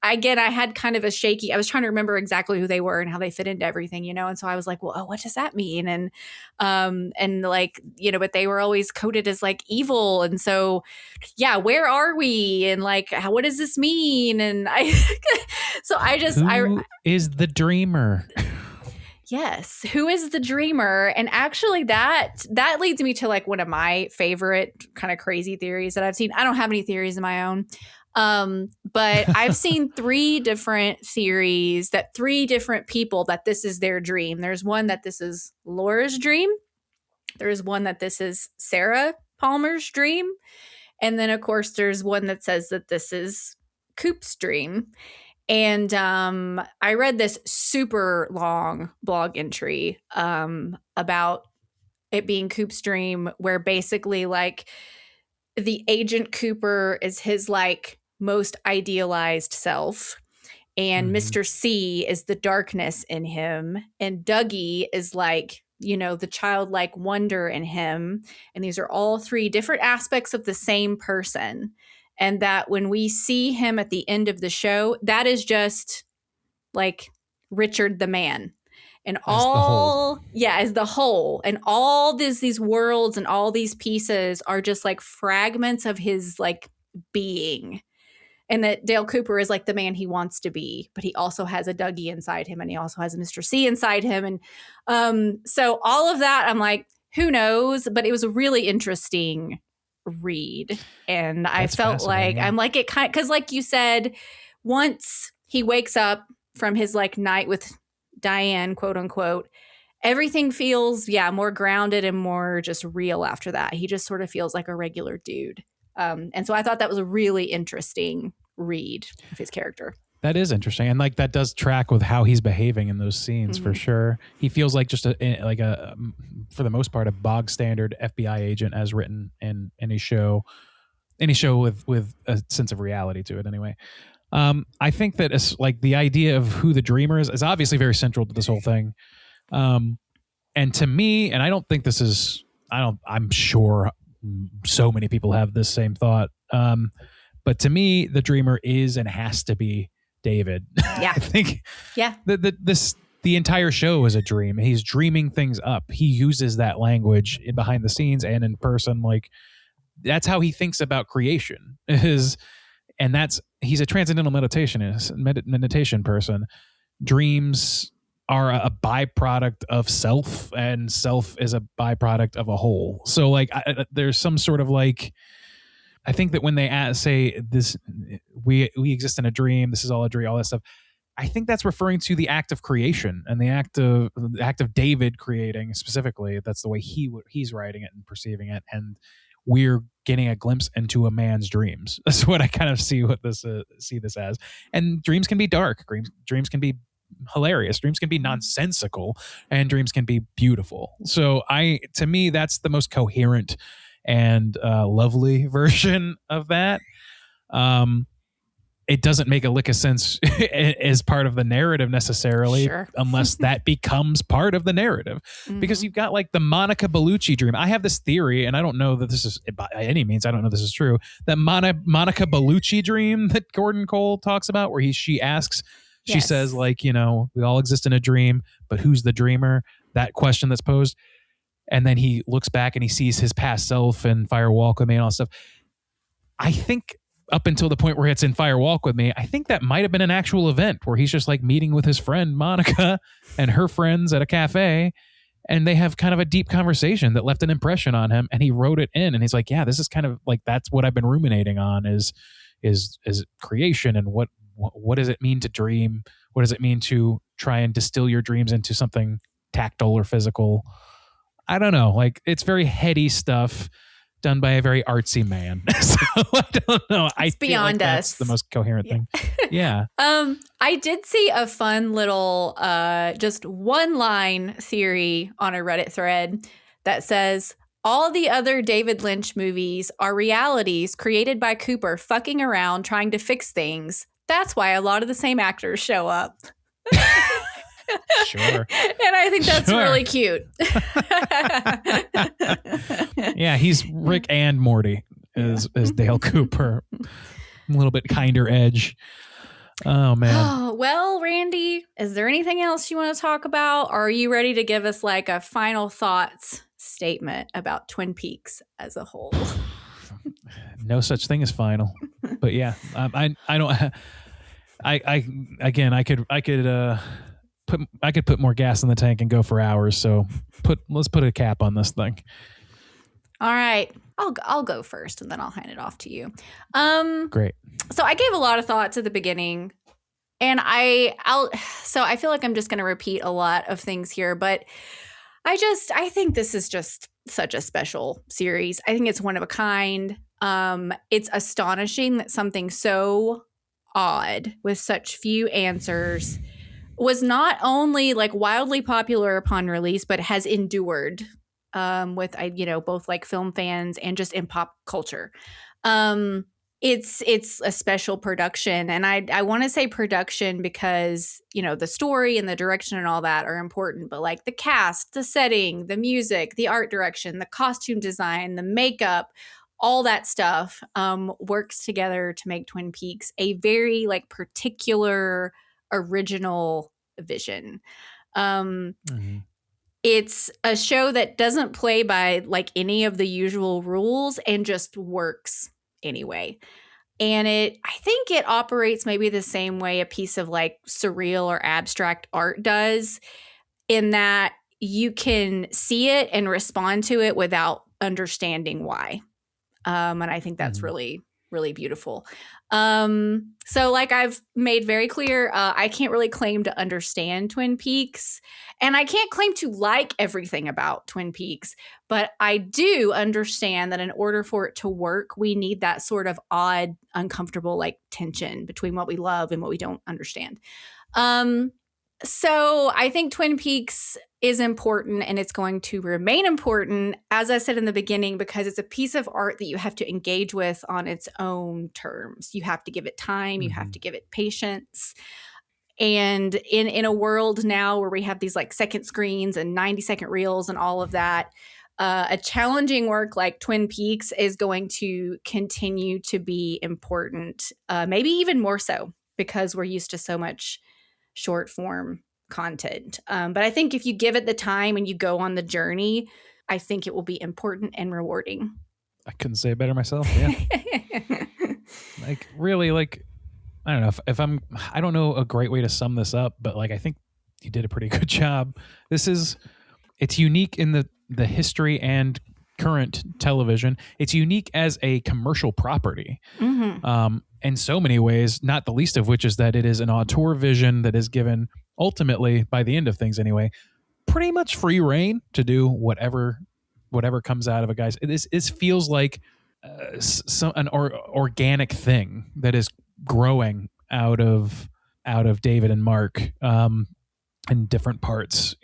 again, I had kind of I was trying to remember exactly who they were and how they fit into everything, And so I was like, well, what does that mean? And like, but they were always coded as like evil. And so, yeah, where are we? And like, what does this mean? And who is the dreamer? Yes. Who is the dreamer? And actually that leads me to like one of my favorite kind of crazy theories that I've seen. I don't have any theories of my own. But I've seen 3 different theories that 3 different people that this is their dream. There's one that this is Laura's dream. There's one that this is Sarah Palmer's dream. And then of course there's one that says that this is Coop's dream. And I read this super long blog entry about it being Coop's dream, where basically like the Agent Cooper is his like most idealized self, and Mr. C is the darkness in him, and Dougie is like, the childlike wonder in him. And these are all 3 different aspects of the same person. And that when we see him at the end of the show, that is just like Richard the man. And as the whole. And all these worlds and all these pieces are just like fragments of his like being. And that Dale Cooper is like the man he wants to be, but he also has a Dougie inside him and he also has a Mr. C inside him. And so all of that, I'm like, who knows? But it was a really interesting read. And I felt like I'm like it kind, because like you said, once he wakes up from his like night with Diane, quote unquote, everything feels more grounded and more just real after that. He just sort of feels like a regular dude. And so I thought that was a really interesting read of his character. That is interesting, and like that does track with how he's behaving in those scenes for sure. He feels like just a for the most part, a bog standard FBI agent as written in any show with a sense of reality to it. Anyway, I think that it's like the idea of who the dreamer is obviously very central to this whole thing. And to me, and I don't think this is, I'm sure so many people have this same thought. But to me, the dreamer is and has to be David. Yeah. I think Yeah. the entire show is a dream. He's dreaming things up. He uses that language behind the scenes and in person. Like that's how he thinks about creation he's a transcendental meditation person. Dreams are a byproduct of self, and self is a byproduct of a whole. So like there's some sort of like, I think that when they say this, we exist in a dream, this is all a dream, all that stuff, I think that's referring to the act of creation and the act of David creating specifically. That's the way he's writing it and perceiving it, and we're getting a glimpse into a man's dreams. That's what I kind of see this as. And dreams can be dark. Dreams can be hilarious. Dreams can be nonsensical, and dreams can be beautiful. So to me, that's the most coherent and lovely version of that. It doesn't make a lick of sense as part of the narrative necessarily, unless that becomes part of the narrative. Because you've got like the Monica Bellucci dream. I have this theory, and I don't know that this is by any means, I don't know this is true, that Monica Bellucci dream that Gordon Cole talks about, where she says like, we all exist in a dream, but who's the dreamer? That question that's posed. And then he looks back and he sees his past self in Fire Walk With Me and all that stuff. I think up until the point where it's in Fire Walk With Me, I think that might have been an actual event where he's just like meeting with his friend Monica and her friends at a cafe, and they have kind of a deep conversation that left an impression on him, and he wrote it in, and he's like, yeah, this is kind of like, that's what I've been ruminating on is creation, and what does it mean to dream? What does it mean to try and distill your dreams into something tactile or physical? I don't know. Like, it's very heady stuff done by a very artsy man. So I don't know. It's beyond us. That's the most coherent thing. Yeah. I did see a fun little just one line theory on a Reddit thread that says all the other David Lynch movies are realities created by Cooper fucking around trying to fix things. That's why a lot of the same actors show up. Sure. And I think that's really cute. Yeah, he's Rick and Morty as Dale Cooper. A little bit kinder edge. Oh, man. Oh, well, Randy, is there anything else you want to talk about? Or are you ready to give us like a final thoughts statement about Twin Peaks as a whole? No such thing as final. But yeah, I don't. I could put more gas in the tank and go for hours. So let's put a cap on this thing. All right. I'll go first and then I'll hand it off to you. Great. So I gave a lot of thoughts at the beginning, and I feel like I'm just going to repeat a lot of things here, but I think this is just such a special series. I think it's one of a kind. It's astonishing that something so odd with such few answers was not only like wildly popular upon release, but has endured with both like film fans and just in pop culture. It's a special production, and I want to say production because the story and the direction and all that are important, but like the cast, the setting, the music, the art direction, the costume design, the makeup, all that stuff works together to make Twin Peaks a very like particular original vision. It's a show that doesn't play by like any of the usual rules and just works anyway. And I think it operates maybe the same way a piece of like surreal or abstract art does, in that you can see it and respond to it without understanding why. And I think that's really, really beautiful. So like I've made very clear, I can't really claim to understand Twin Peaks, and I can't claim to like everything about Twin Peaks, but I do understand that in order for it to work, we need that sort of odd, uncomfortable like tension between what we love and what we don't understand. So I think Twin Peaks is important, and it's going to remain important, as I said in the beginning, because it's a piece of art that you have to engage with on its own terms. You have to give it time. You have to give it patience. And in a world now where we have these like second screens and 90-second reels and all of that, a challenging work like Twin Peaks is going to continue to be important, maybe even more so because we're used to so much short form content. But I think if you give it the time and you go on the journey, I think it will be important and rewarding. I couldn't say it better myself. Yeah. Like really, like, I don't know I don't know a great way to sum this up, but like, I think you did a pretty good job. It's unique in the history and current television. It's unique as a commercial property. In so many ways, not the least of which is that it is an auteur vision that is given ultimately, by the end of things anyway, pretty much free reign to do whatever comes out of a guy's. It feels like an organic thing that is growing out of David and Mark in different parts,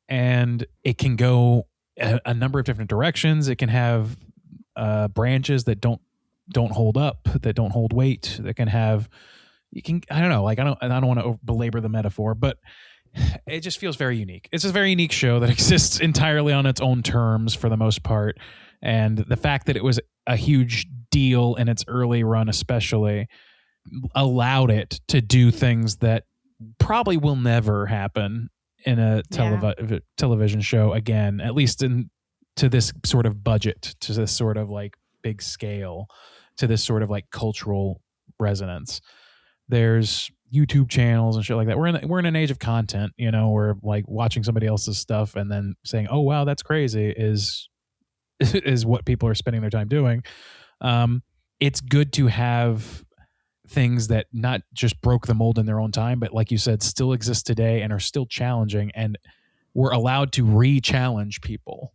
and it can go a number of different directions. It can have branches that don't hold up, that don't hold weight, that can have, I don't know, like I don't want to belabor the metaphor, but it just feels very unique. It's a very unique show that exists entirely on its own terms for the most part. And the fact that it was a huge deal in its early run, especially, allowed it to do things that probably will never happen in a television show again, at least to this sort of budget, to this sort of like big scale, to this sort of like cultural resonance. There's YouTube channels and shit like that. We're in an age of content, where like watching somebody else's stuff and then saying, "Oh wow, that's crazy," is what people are spending their time doing. It's good to have things that not just broke the mold in their own time, but like you said, still exist today and are still challenging, and we're allowed to re-challenge people.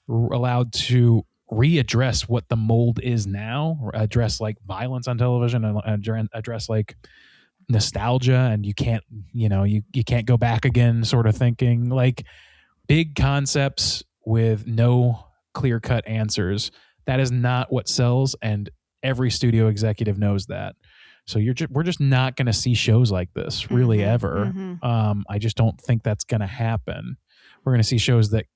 We're allowed to readdress what the mold is now, or address like violence on television, and address like nostalgia, and you can't go back again sort of thinking, like big concepts with no clear-cut answers. That is not what sells, and every studio executive knows that. So we're just not going to see shows like this really ever. I just don't think that's going to happen. We're going to see shows that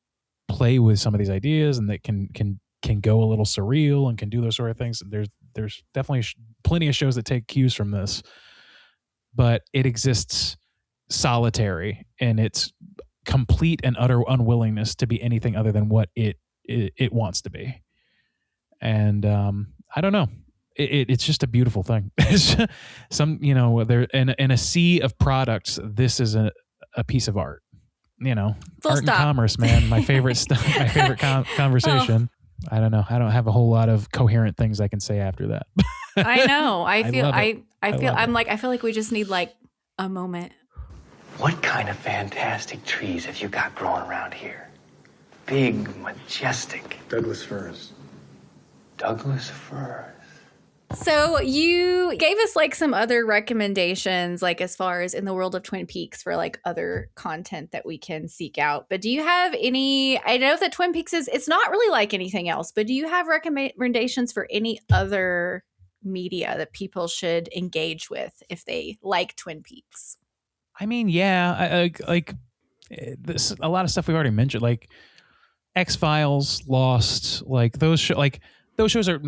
play with some of these ideas and that can go a little surreal and can do those sort of things. There's definitely plenty of shows that take cues from this, but it exists solitary in its complete and utter unwillingness to be anything other than what it wants to be. And I don't know. It's just a beautiful thing. There in a sea of products, this is a piece of art. Full art stop. and commerce, man. My favorite stuff. My favorite conversation. Oh. I don't know. I don't have a whole lot of coherent things I can say after that. I know. I feel like we just need like a moment. What kind of fantastic trees have you got growing around here? Big, majestic. Douglas firs. Douglas firs. So you gave us like some other recommendations, like as far as in the world of Twin Peaks for like other content that we can seek out. But do you have any, I know that Twin Peaks it's not really like anything else, but do you have recommendations for any other media that people should engage with if they like Twin Peaks? I mean, yeah, like this, a lot of stuff we've already mentioned, like X-Files, Lost, like those shows are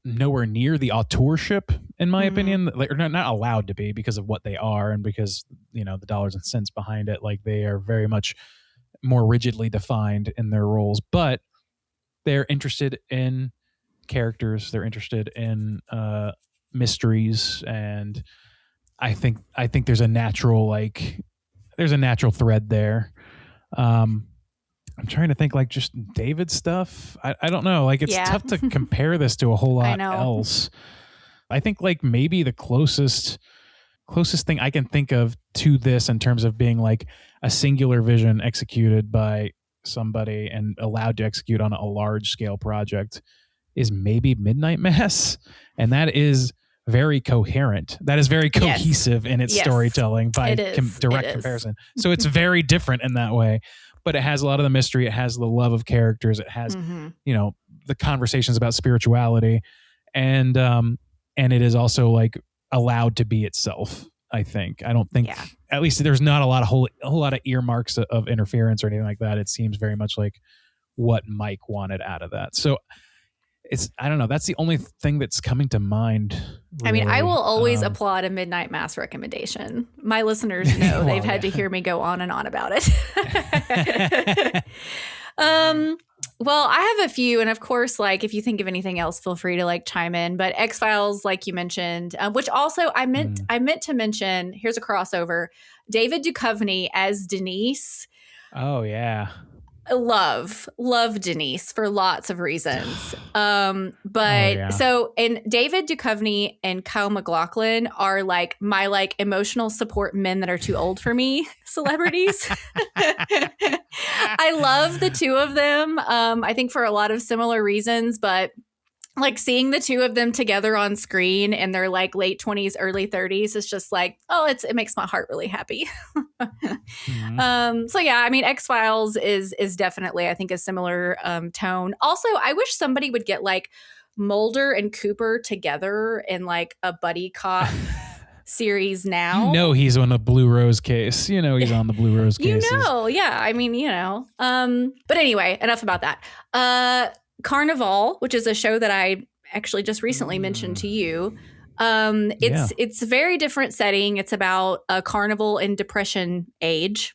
nowhere near the authorship, in my opinion. Like, are not allowed to be because of what they are and because, the dollars and cents behind it. Like, they are very much more rigidly defined in their roles, but they're interested in characters. They're interested in mysteries, and I think there's a natural thread there. I'm trying to think like just David stuff. I don't know. Like it's Yeah. tough to compare this to a whole I lot know. else. I think like maybe the closest thing I can think of to this in terms of being like a singular vision executed by somebody and allowed to execute on a large scale project is maybe Midnight Mass. And that is very coherent. That is very Yes. cohesive in its Yes. storytelling by It is. direct It is. comparison. So it's very different in that way, but it has a lot of the mystery. It has the love of characters. It has, Mm-hmm. the conversations about spirituality, and it is also like allowed to be itself. I think. I don't think, at least there's not a whole lot of earmarks of interference or anything like that. It seems very much like what Mike wanted out of that. So I don't know. That's the only thing that's coming to mind. Really. I mean, I will always applaud a Midnight Mass recommendation. My listeners know they've had to hear me go on and on about it. Well, I have a few, and of course, like if you think of anything else, feel free to like chime in. But X-Files, like you mentioned, which also I meant to mention. Here's a crossover: David Duchovny as Denise. Oh yeah. Love Denise for lots of reasons. So and David Duchovny and Kyle MacLachlan are like my like emotional support men that are too old for me celebrities. I love the two of them. I think for a lot of similar reasons, but like seeing the two of them together on screen in their like late 20s, early 30s is just like, it makes my heart really happy. So yeah, I mean, X-Files is definitely, I think, a similar tone. Also, I wish somebody would get like Mulder and Cooper together in like a buddy cop series now. He's on the Blue Rose case. He's on the Blue Rose case. Yeah. I mean, but anyway, enough about that. Carnival, which is a show that I actually just recently mentioned to you. It's a very different setting. It's about a carnival in Depression age,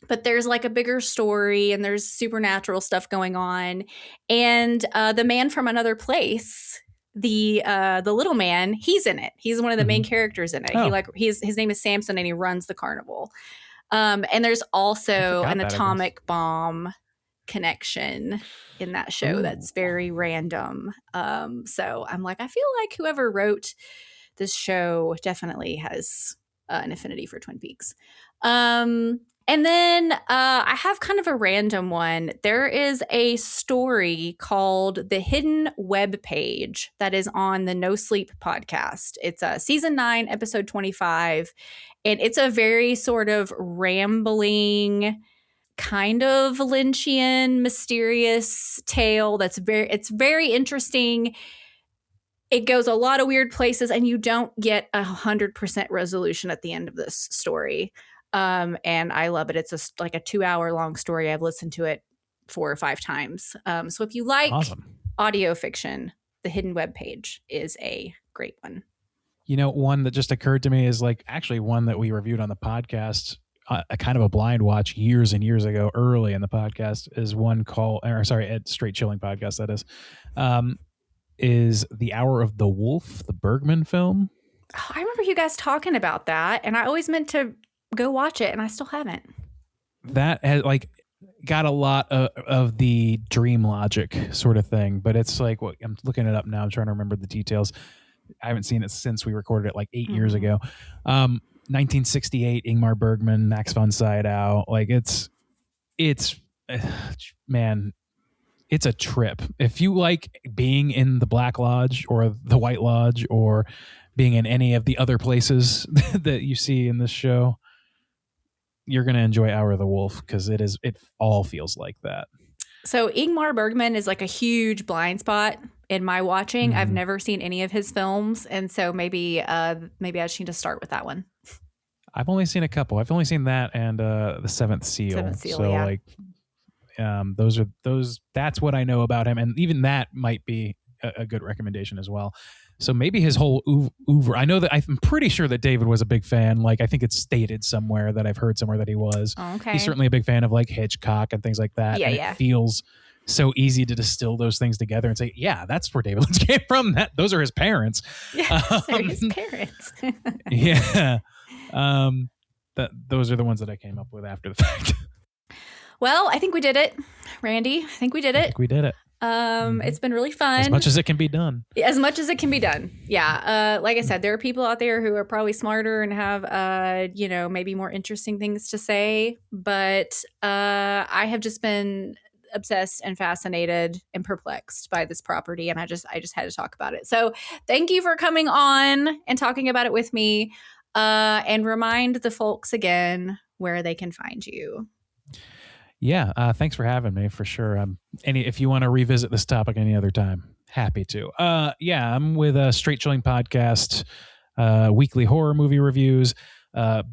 but there's like a bigger story and there's supernatural stuff going on. And the man from another place, the little man, he's in it. He's one of the main characters in it. His name is Samson and he runs the carnival. And there's also an atomic bomb connection in that show that's very random. So I'm like, I feel like whoever wrote this show definitely has an affinity for Twin Peaks. And then I have kind of a random one. There is a story called The Hidden Web Page that is on the No Sleep podcast. It's season 9, episode 25. And it's a very sort of rambling, kind of Lynchian, mysterious tale it's very interesting. It goes a lot of weird places and you don't get 100% resolution at the end of this story. And I love it. It's like a 2-hour long story. I've listened to it 4 or 5 times. So if you like audio fiction, The Hidden Web Page is a great one. One that just occurred to me is like actually one that we reviewed on the podcast, a kind of a blind watch years and years ago, early in the podcast, is one called, at Straight Chilling podcast, that is The Hour of the Wolf, the Bergman film. Oh, I remember you guys talking about that, and I always meant to go watch it, and I still haven't. That has like got a lot of the dream logic sort of thing, but it's like, I'm looking it up now. I'm trying to remember the details. I haven't seen it since we recorded it like 8 years ago. 1968, Ingmar Bergman, Max von Sydow. Like it's man, it's a trip. If you like being in the Black Lodge or the White Lodge or being in any of the other places that you see in this show, you're going to enjoy Hour of the Wolf because it all feels like that. So Ingmar Bergman is like a huge blind spot in my watching. I've never seen any of his films, and so maybe I just need to start with that one. I've only seen a couple. I've only seen that and The Seventh Seal. So like that's what I know about him, and even that might be a good recommendation as well. So maybe his whole oeuvre. I know that I'm pretty sure that David was a big fan. Like I think it's stated somewhere that I've heard somewhere that he was. Oh, okay. He's certainly a big fan of like Hitchcock and things like that. Yeah, and it feels so easy to distill those things together and say, yeah, that's where David Lynch came from. Those are his parents. Yeah, those are his parents. Yeah. Those are the ones that I came up with after the fact. Well, I think we did it, Randy. I think we did I it. think we did it. It's been really fun. As much as it can be done. As much as it can be done. Yeah. Like I said, there are people out there who are probably smarter and have, maybe more interesting things to say. But I have just been obsessed and fascinated and perplexed by this property. And I just had to talk about it. So thank you for coming on and talking about it with me. And remind the folks again where they can find you. Yeah, thanks for having me, for sure. If you want to revisit this topic any other time, happy to. I'm with a Straight Chilling Podcast, weekly horror movie reviews.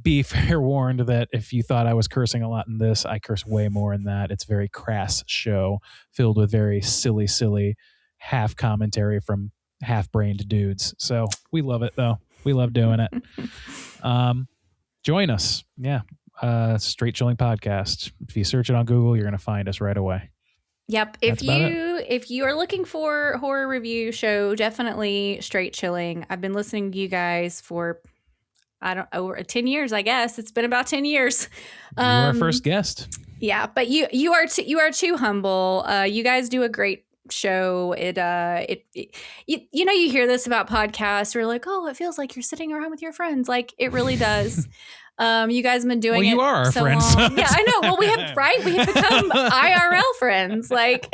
Be fair warned that if you thought I was cursing a lot in this, I curse way more in that. It's a very crass show filled with very silly half commentary from half-brained dudes. So we love it, though. We love doing it. Join us. Yeah. Straight Chilling Podcast. If you search it on Google, you're going to find us right away. Yep. If you are looking for a horror review show, definitely Straight Chilling. I've been listening to you guys for over 10 years, I guess. It's been about 10 years. You were our first guest. Yeah, but you are too humble. You guys do a great show. You hear this about podcasts. We're like, oh, it feels like you're sitting around with your friends. Like it really does. You guys have been doing it. You are our so friends. Long. Yeah, I know. Well, we have become IRL friends. Like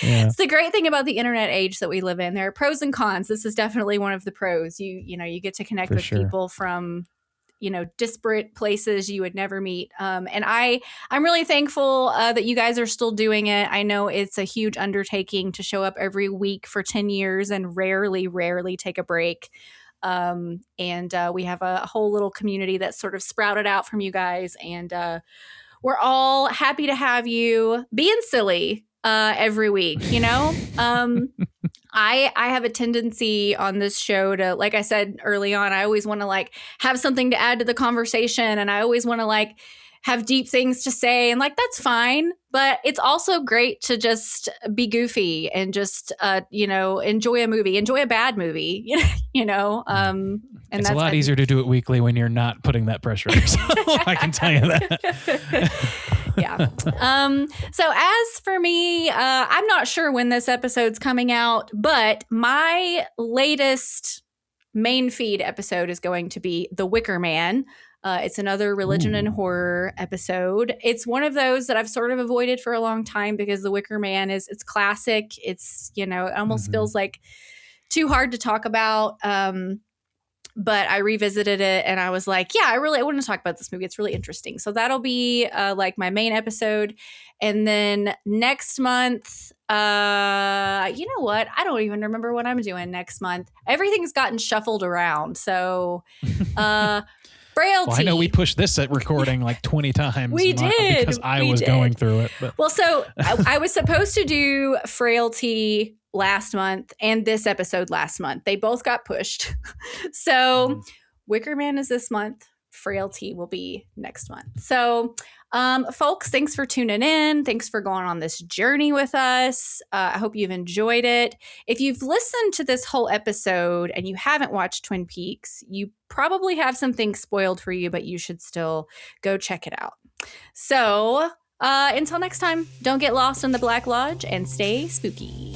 It's the great thing about the internet age that we live in. There are pros and cons. This is definitely one of the pros. You get to connect with people from disparate places you would never meet. And I'm really thankful that you guys are still doing it. I know it's a huge undertaking to show up every week for 10 years and rarely take a break. And we have a whole little community that's sort of sprouted out from you guys. And we're all happy to have you being silly every week, I have a tendency on this show to, like I said early on, I always want to have something to add to the conversation. And I always want to have deep things to say. And that's fine. But it's also great to just be goofy and just, enjoy a movie, enjoy a bad movie, and it's a lot easier to do it weekly when you're not putting that pressure on yourself. I can tell you that. Yeah. So as for me, I'm not sure when this episode's coming out, but my latest main feed episode is going to be The Wicker Man. It's another religion and horror episode. It's one of those that I've sort of avoided for a long time because The Wicker Man it's classic. It's, it almost feels like too hard to talk about. But I revisited it and I was like, yeah, I want to talk about this movie. It's really interesting. So that'll be my main episode. And then next month, you know what? I don't even remember what I'm doing next month. Everything's gotten shuffled around. So Frailty. Well, I know we pushed this at recording 20 times. We did. Because I was going through it. But. Well, so I was supposed to do Frailty last month and this episode last month. They both got pushed. So Wicker Man is this month. Frailty will be next month. So folks, thanks for tuning in. Thanks for going on this journey with us. I hope you've enjoyed it. If you've listened to this whole episode and you haven't watched Twin Peaks, you probably have some things spoiled for you, but you should still go check it out. So until next time, don't get lost in the Black Lodge and stay spooky.